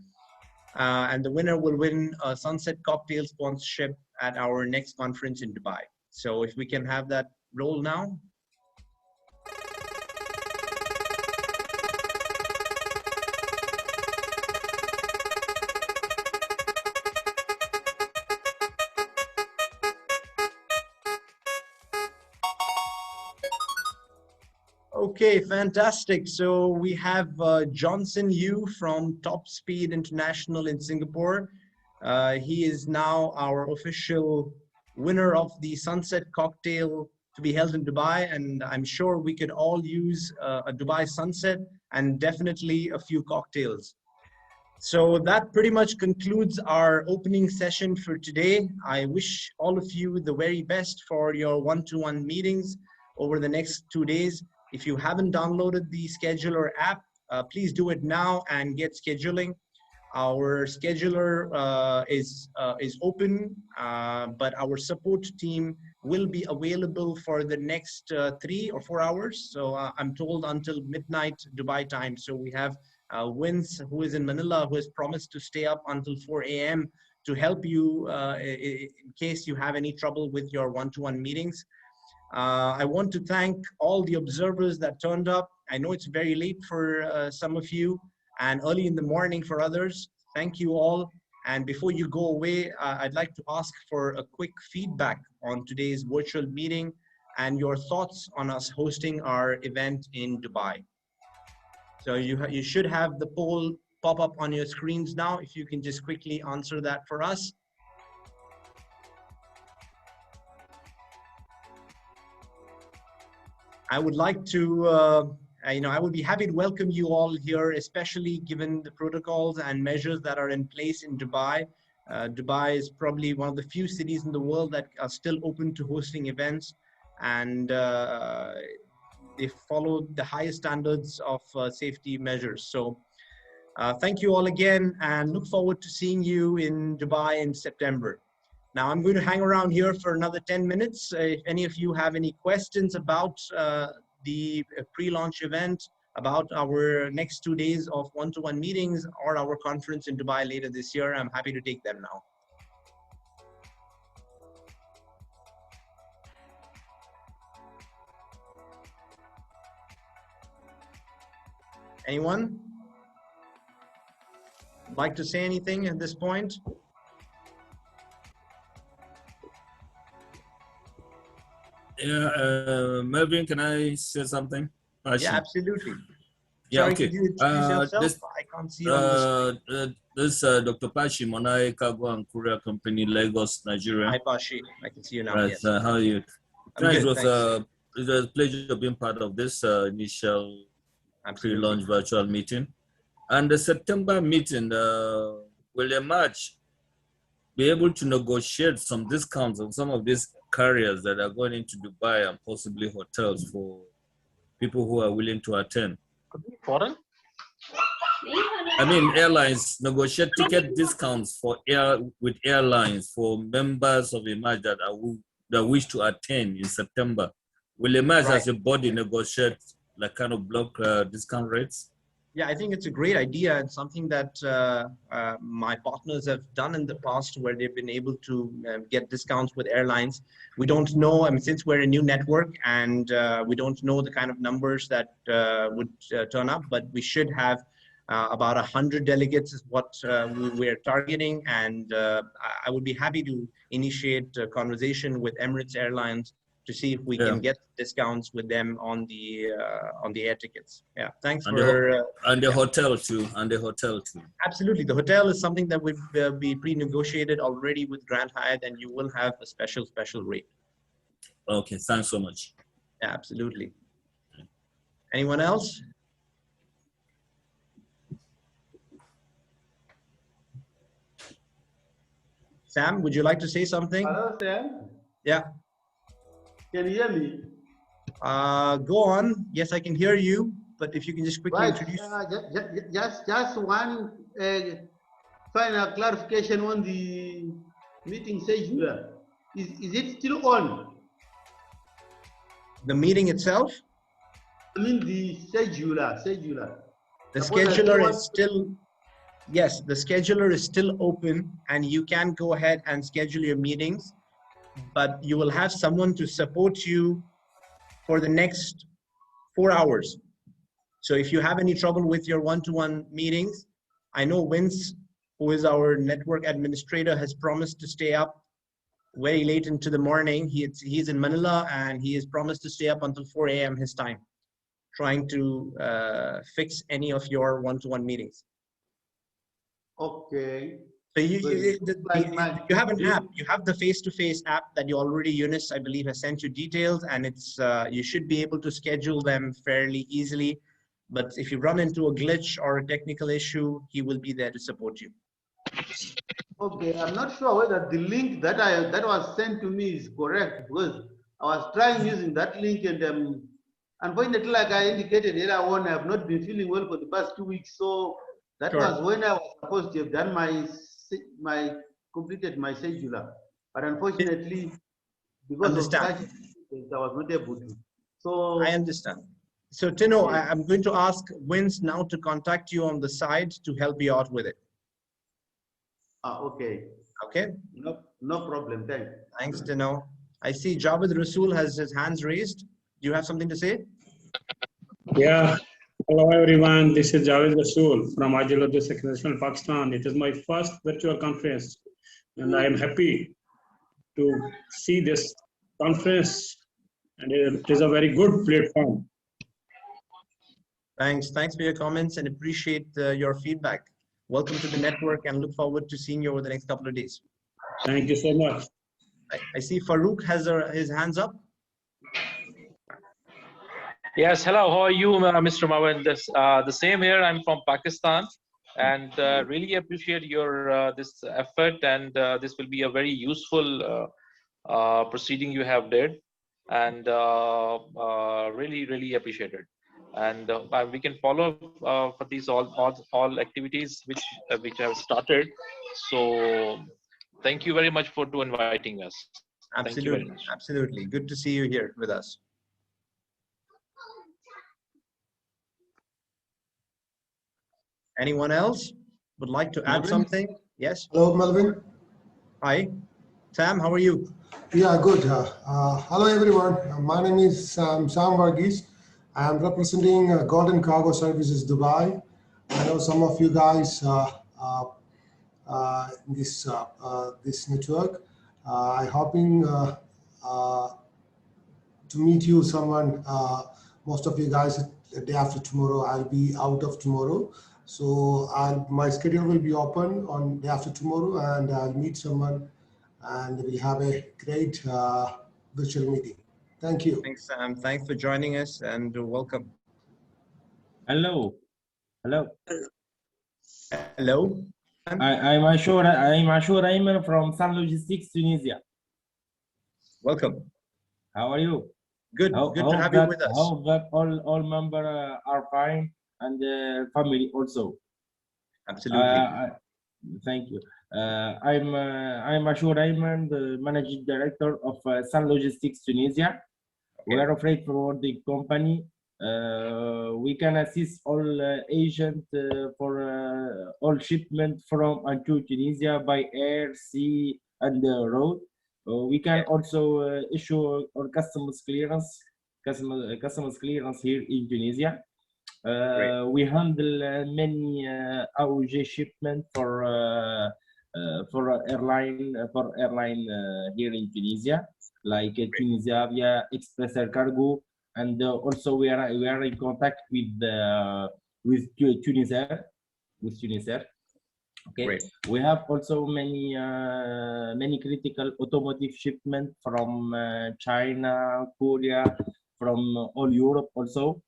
And the winner will win a Sunset Cocktail sponsorship at our next conference in Dubai. So if we can have that roll now. Okay, fantastic. So we have Johnson Yu from Top Speed International in Singapore. He is now our official winner of the Sunset Cocktail to be held in Dubai, and I'm sure we could all use a Dubai sunset and definitely a few cocktails. So that pretty much concludes our opening session for today. I wish all of you the very best for your one-to-one meetings over the next 2 days. If you haven't downloaded the Scheduler app, please do it now and get scheduling. Our scheduler is open, but our support team will be available for the next 3 or 4 hours. So I'm told until midnight Dubai time. So we have Vince, who is in Manila, who has promised to stay up until 4 a.m. to help you in case you have any trouble with your one-to-one meetings. I want to thank all the observers that turned up. I know it's very late for some of you and early in the morning for others. Thank you all. And before you go away, I'd like to ask for a quick feedback on today's virtual meeting and your thoughts on us hosting our event in Dubai. So you should have the poll pop up on your screens now. If you can just quickly answer that for us. I would like to, I would be happy to welcome you all here, especially given the protocols and measures that are in place in Dubai. Dubai is probably one of the few cities in the world that are still open to hosting events, and they follow the highest standards of safety measures. So thank you all again, and look forward to seeing you in Dubai in September. Now I'm going to hang around here for another 10 minutes. If any of you have any questions about the pre-launch event, about our next 2 days of one-to-one meetings or our conference in Dubai later this year, I'm happy to take them now. Anyone like to say anything at this point? Yeah, Melvin, can I say something? Yeah, absolutely. Yeah, Sorry, okay. could you introduce yourself? I can't see you on the This Dr. Pashi Monai Cargo and Courier Company, Lagos, Nigeria. Hi, Pashi. I can see you now. Right. Yes. How are you? I'm good, It was thanks. it was a pleasure being part of this initial pre-launch virtual meeting. And the September meeting will emerge, be able to negotiate some discounts on some of these carriers that are going into Dubai and possibly hotels for people who are willing to attend. Foreign? I mean, airlines negotiate ticket discounts for with airlines for members of Emerge that wish to attend in September. Will Emerge as a body negotiate like kind of block discount rates? Yeah, I think it's a great idea and something that my partners have done in the past where they've been able to get discounts with airlines. We don't know, I mean, since we're a new network and we don't know the kind of numbers that would turn up, but we should have about 100 delegates is what we're targeting. And I would be happy to initiate a conversation with Emirates Airlines to see if we can get discounts with them on the air tickets. Yeah, thanks and for the hotel too. And the hotel too. Absolutely, the hotel is something that would be pre-negotiated already with Grand Hyatt, and you will have a special rate. Okay, thanks so much. Yeah, absolutely. Anyone else? Sam, would you like to say something? Hello, Sam. Yeah. Can you hear me? Go on. Yes, I can hear you. But if you can just quickly introduce. Just one final clarification on the meeting scheduler. Is it still on? The meeting itself? I mean the scheduler. The scheduler is still. Yes, the scheduler is still open, and you can go ahead and schedule your meetings. But you will have someone to support you for the next 4 hours. So if you have any trouble with your one-to-one meetings, I know Vince, who is our network administrator, has promised to stay up very late into the morning. He's in Manila, and he has promised to stay up until 4 a.m. his time, trying to fix any of your one-to-one meetings. Okay. So you have an app. You have the face-to-face app that Eunice, I believe, has sent you details, and it's you should be able to schedule them fairly easily. But if you run into a glitch or a technical issue, he will be there to support you. Okay, I'm not sure whether the link that was sent to me is correct, because I was trying using that link, and unfortunately, like I indicated earlier on, I have not been feeling well for the past 2 weeks. So that was when I was supposed to have done completed my scheduler, but unfortunately, because of that, I was not able to. So I understand. So Tino, I'm going to ask Vince now to contact you on the side to help you out with it. Okay. Okay. No problem. Thanks. Thanks, Tino. I see Javed Rasool has his hands raised. Do you have something to say? Yeah. Hello everyone, this is Javed Rasool from Agile Logistics International, Pakistan. It is my first virtual conference, and I am happy to see this conference, and it is a very good platform. Thanks for your comments and appreciate your feedback. Welcome to the network and look forward to seeing you over the next couple of days. Thank you so much. I see Farouk has his hands up. Yes, hello, how are you, Mr. Marwan? The same here, I'm from Pakistan, and really appreciate your this effort, and this will be a very useful proceeding you have did, and really appreciate it. And we can follow for these all activities which have started. So thank you very much for inviting us. Absolutely, thank you very much. Absolutely. Good to see you here with us. Anyone else would like to add something? Yes. Hello, Melvin. Hi. Sam, how are you? Yeah, good. Hello, everyone. My name is Sam Varghese. I am representing Golden Cargo Services Dubai. I know some of you guys in this network. I'm hoping to meet you, someone, most of you guys the day after tomorrow, I'll be out of tomorrow. So my schedule will be open on day after tomorrow, and I'll meet someone, and we'll have a great virtual meeting. Thank you. Thanks, Sam. Thanks for joining us, and welcome. Hello. Hello. Hello. I'm Ashur Ayman from Sun Logistics, Tunisia. Welcome. How are you? Good. Good to have you with us. Hope that all members are fine, and family also. Absolutely. Thank you. I'm Ashur Ayman, the managing director of Sun Logistics Tunisia. We are a freight forwarding company. We can assist all agents for all shipment from and to Tunisia by air, sea, and road. We can also issue our customs clearance here in Tunisia. We handle many AOG shipment for airline here in Tunisia, like Tunisia Avia, Express Air Cargo, and also we are in contact with Tunisair. Okay. Great. We have also many critical automotive shipment from China, Korea, from all Europe also.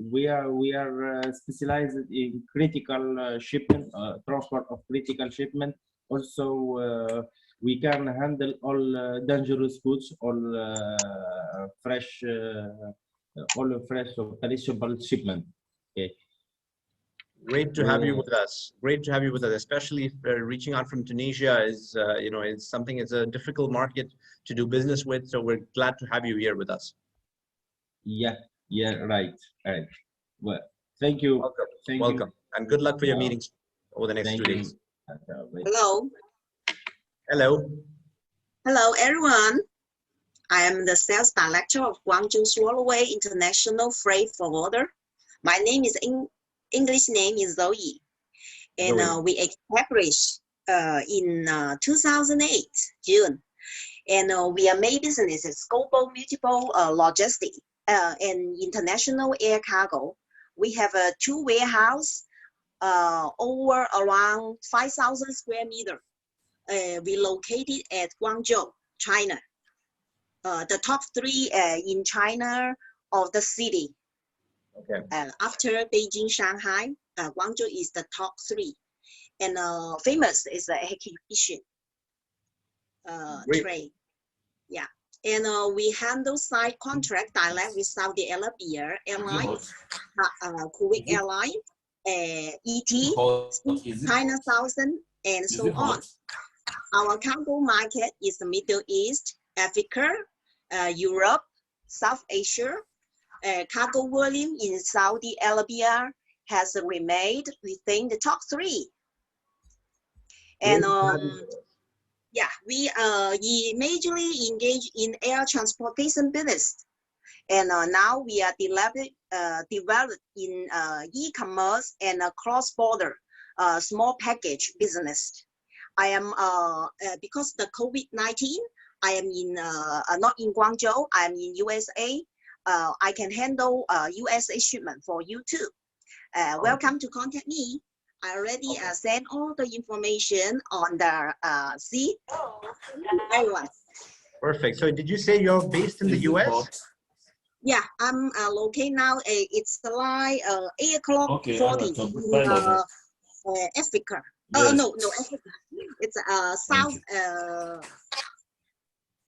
We are specialized in critical shipment, transport of critical shipment. Also, we can handle all dangerous goods, all fresh or perishable shipment. Okay. Great to have you with us. Great to have you with us, especially if reaching out from Tunisia is, it's something. It's a difficult market to do business with. So we're glad to have you here with us. Yeah, right. Well, thank you. Welcome. And good luck for your meetings over the next 2 days. Hello. Hello, everyone. I am the sales director of Guangzhou Swallowway International Freight Forwarder. My name is English name is Zoe, and we established in 2008 June, and we are made businesses global multiple logistics and international air cargo. We have 2 warehouses over around 5,000 square meters. We located at Guangzhou, China. The top 3 in China of the city. Okay. After Beijing, Shanghai, Guangzhou is the top 3, and famous is the exhibition trade. Yeah, and we handle side contract direct with Saudi Arabia Airlines, Kuwait Airlines, ET, China Southern, and so on. Our cargo market is the Middle East, Africa, Europe, South Asia. Cargo volume in Saudi Arabia has remained within the top 3. And yeah, we majorly engage in air transportation business. And now we are developed in e-commerce and cross-border small package business. I am, because the COVID-19, I am in not in Guangzhou, I am in USA. I can handle USA shipment for you too. Welcome to contact me. I already sent all the information on the seat. Everyone. Perfect. So did you say you're based in the US? Yeah, I'm located now. It's like 8 o'clock 40 in Africa. Yes. No, Africa. It's South.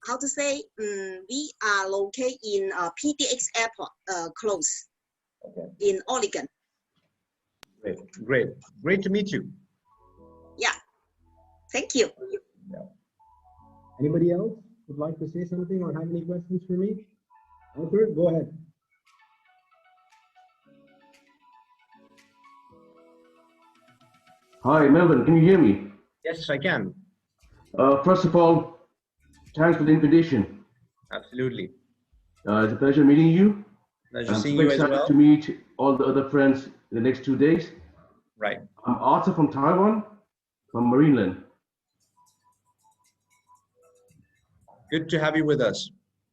How to say? We are located in PDX Airport, close in Oregon. Great to meet you. Yeah, thank you. Anybody else would like to say something or have any questions for me? Albert, go ahead. Hi, Melvin, can you hear me? Yes, I can. First of all, thanks for the invitation. Absolutely. It's a pleasure meeting you. Pleasure I'm seeing super you as excited well. to meet all the other friends in the next 2 days. Right. I'm Arthur from Taiwan, from Marineland. Good to have you with us.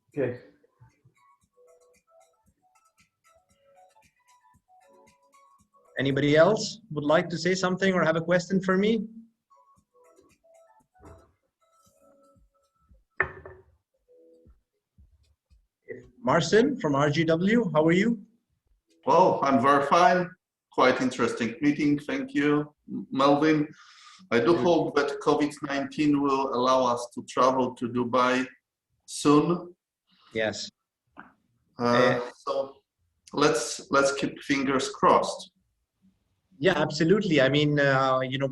Okay. Anybody else would like to say something or have a question for me? Marcin from RGW, how are you? Well, I'm very fine. Quite interesting meeting. Thank you, Melvin. I do hope that COVID-19 will allow us to travel to Dubai soon. Yes. So let's keep fingers crossed. Yeah, absolutely. I mean, you know,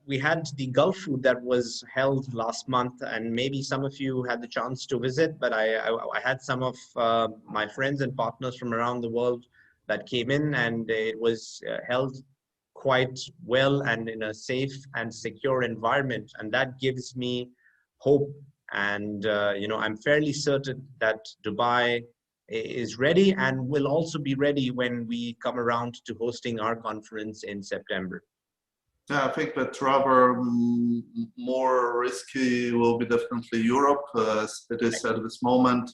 we had the Gulf Food that was held last month, and maybe some of you had the chance to visit, but I had some of my friends and partners from around the world that came in, and it was held quite well and in a safe and secure environment, and that gives me hope. And you know, I'm fairly certain that Dubai is ready and will also be ready when we come around to hosting our conference in September. Yeah, I think that rather more risky will be definitely Europe, as it is at this moment.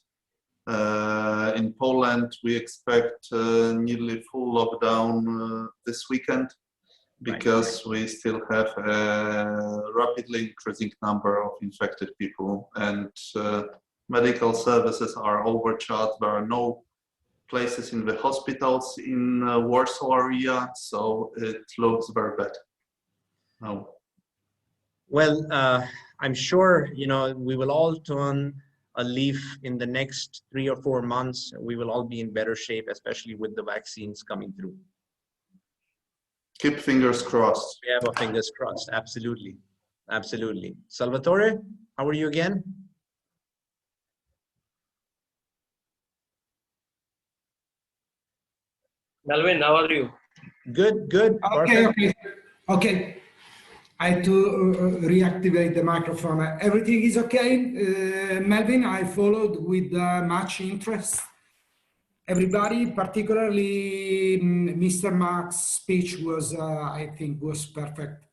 In Poland, we expect nearly full lockdown this weekend, because we still have a rapidly increasing number of infected people, and medical services are overcharged. There are no places in the hospitals in Warsaw area, so it looks very bad. No. Well, I'm sure, you know, we will all turn a leaf in the next 3 or 4 months. We will all be in better shape, especially with the vaccines coming through. Keep fingers crossed. We have our fingers crossed. Absolutely. Absolutely. Salvatore, how are you again? Melvin, how are you? Good, good. Okay. I had to reactivate the microphone. Everything is okay, Melvin. I followed with much interest. Everybody, particularly Mr. Mark's speech was, I think, was perfect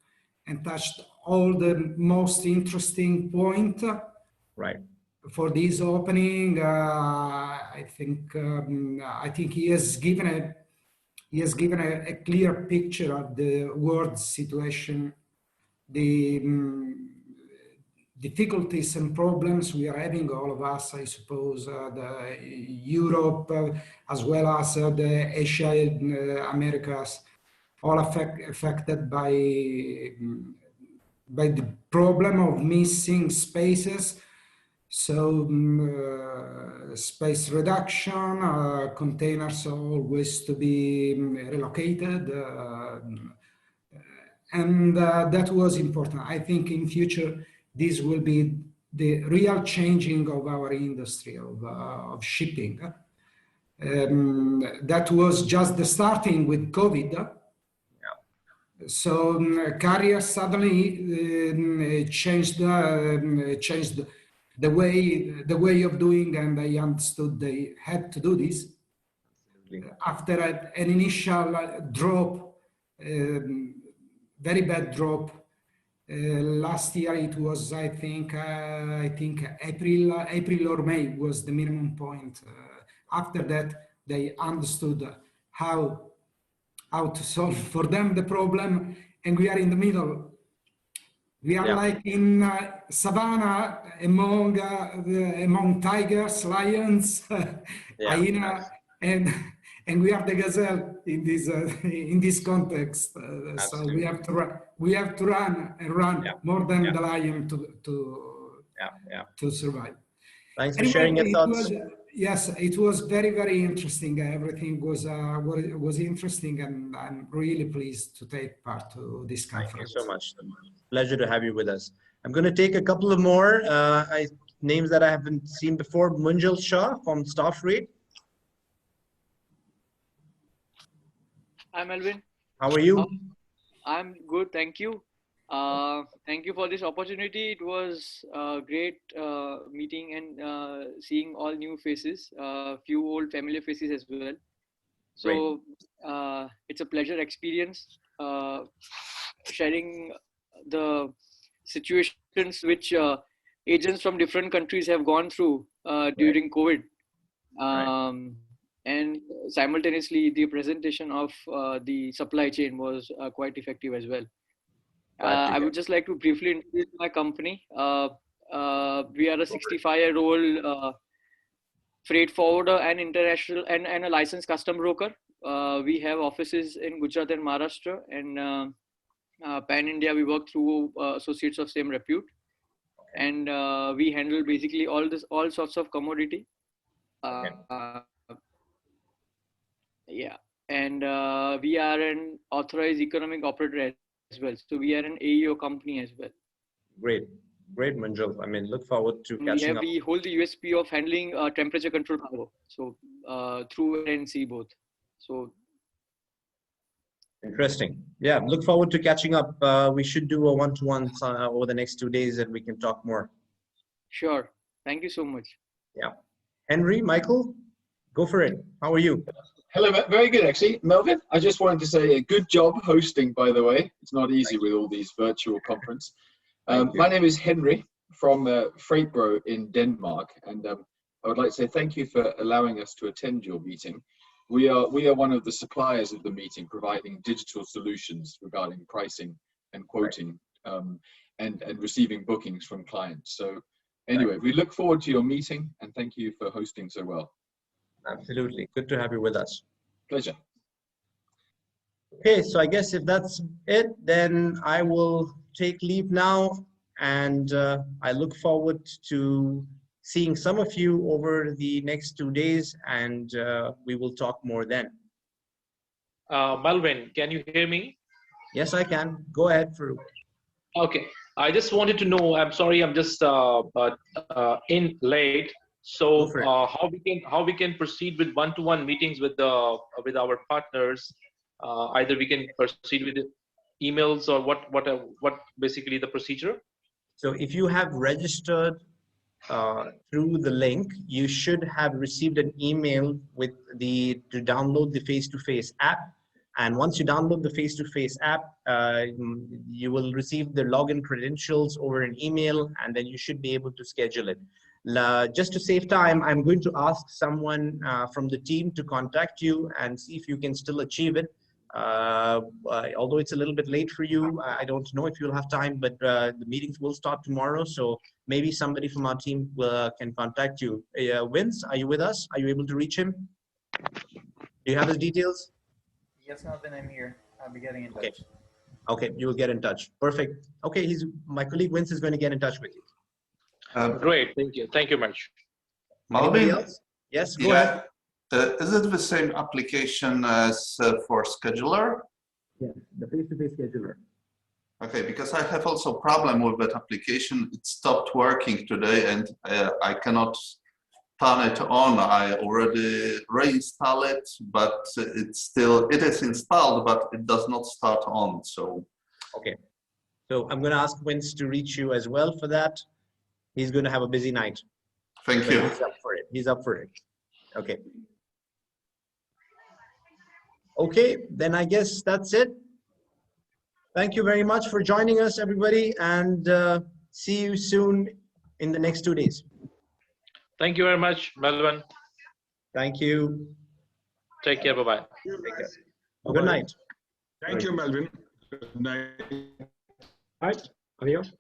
and touched all the most interesting point. Right. For this opening, I think he has given a clear picture of the world situation, the difficulties and problems we are having, all of us, I suppose, the Europe, as well as the Asia and Americas, all affected by the problem of missing spaces. So space reduction, containers always to be relocated, and that was important. I think in future this will be the real changing of our industry of shipping. That was just the starting with COVID. So carriers suddenly changed the way of doing, and they understood they had to do this. After an initial drop, very bad drop. Last year it was, I think April or May was the minimum point. After that, they understood how to solve for them the problem, and we are in the middle. We are like in savannah among tigers, lions, hyena, and we are the gazelle in this context. So we have to run more than the lion to survive. Thanks for sharing your thoughts. Yes, it was very, very interesting. Everything was interesting, and I'm really pleased to take part to this conference. Thank you so much. Pleasure to have you with us. I'm going to take a couple of more names that I haven't seen before. Munjal Shah from Starfreight. Hi, Melvin. How are you? I'm good, thank you. Thank you for this opportunity. It was a great meeting and seeing all new faces, few old familiar faces as well. So it's a pleasure experience sharing the situations which agents from different countries have gone through during COVID. and simultaneously the presentation of the supply chain was quite effective as well. I would just like to briefly introduce my company. We are a 65-year-old freight forwarder and international and a licensed custom broker. We have offices in Gujarat and Maharashtra, and pan India we work through associates of same repute, and we handle basically all sorts of commodity. Yeah, and we are an authorized economic operator as well. So we are an AEO company as well. Great, Manjul. I mean, look forward to catching up. We hold the USP of handling temperature control cargo, so through air and sea both. So interesting. Yeah, look forward to catching up. We should do a one-to-one over the next 2 days, and we can talk more. Sure. Thank you so much. Yeah, Henry, Michael, go for it. How are you? Hello, very good actually. Melvin, I just wanted to say a good job hosting, by the way. It's not easy with all these virtual conference. My name is Henry from Freightbro in Denmark, and I would like to say thank you for allowing us to attend your meeting. We are one of the suppliers of the meeting, providing digital solutions regarding pricing and quoting and receiving bookings from clients. So anyway, we look forward to your meeting, and thank you for hosting so well. Absolutely. Good to have you with us. Pleasure. Okay, so I guess if that's it, then I will take leave now, and I look forward to seeing some of you over the next 2 days, and we will talk more then. Melvin, can you hear me? Yes, I can. Go ahead, Farooq. Okay, I just wanted to know, I'm sorry, I'm just in late. So how we can proceed with one-to-one meetings with our partners? Either we can proceed with emails, or what basically the procedure? So if you have registered through the link, you should have received an email with to download the face-to-face app. And once you download the face-to-face app, you will receive the login credentials over an email, and then you should be able to schedule it. Just to save time, I'm going to ask someone from the team to contact you and see if you can still achieve it. Although it's a little bit late for you, I don't know if you'll have time, but the meetings will start tomorrow, so maybe somebody from our team can contact you. Vince, are you with us? Are you able to reach him? Do you have his details? Yes, Melvin, I'm here. I'll be getting in touch. Okay. Okay, you will get in touch. Perfect. Okay, my colleague Vince is going to get in touch with you. Great, thank you. Thank you much. Melvin? Yes, go ahead. Is it the same application as for scheduler? Yeah, the face-to-face scheduler. Okay, because I have also a problem with that application. It stopped working today, and I cannot turn it on. I already reinstalled it, but it is installed, but it does not start on. So okay, so I'm going to ask Vince to reach you as well for that. He's going to have a busy night. Thank you. He's up for it. He's up for it. Okay. Okay, then I guess that's it. Thank you very much for joining us, everybody, and see you soon in the next 2 days. Thank you very much, Melvin. Thank you. Take care. Bye-bye. Good night. Thank you, Melvin. Good night. Bye. Adios.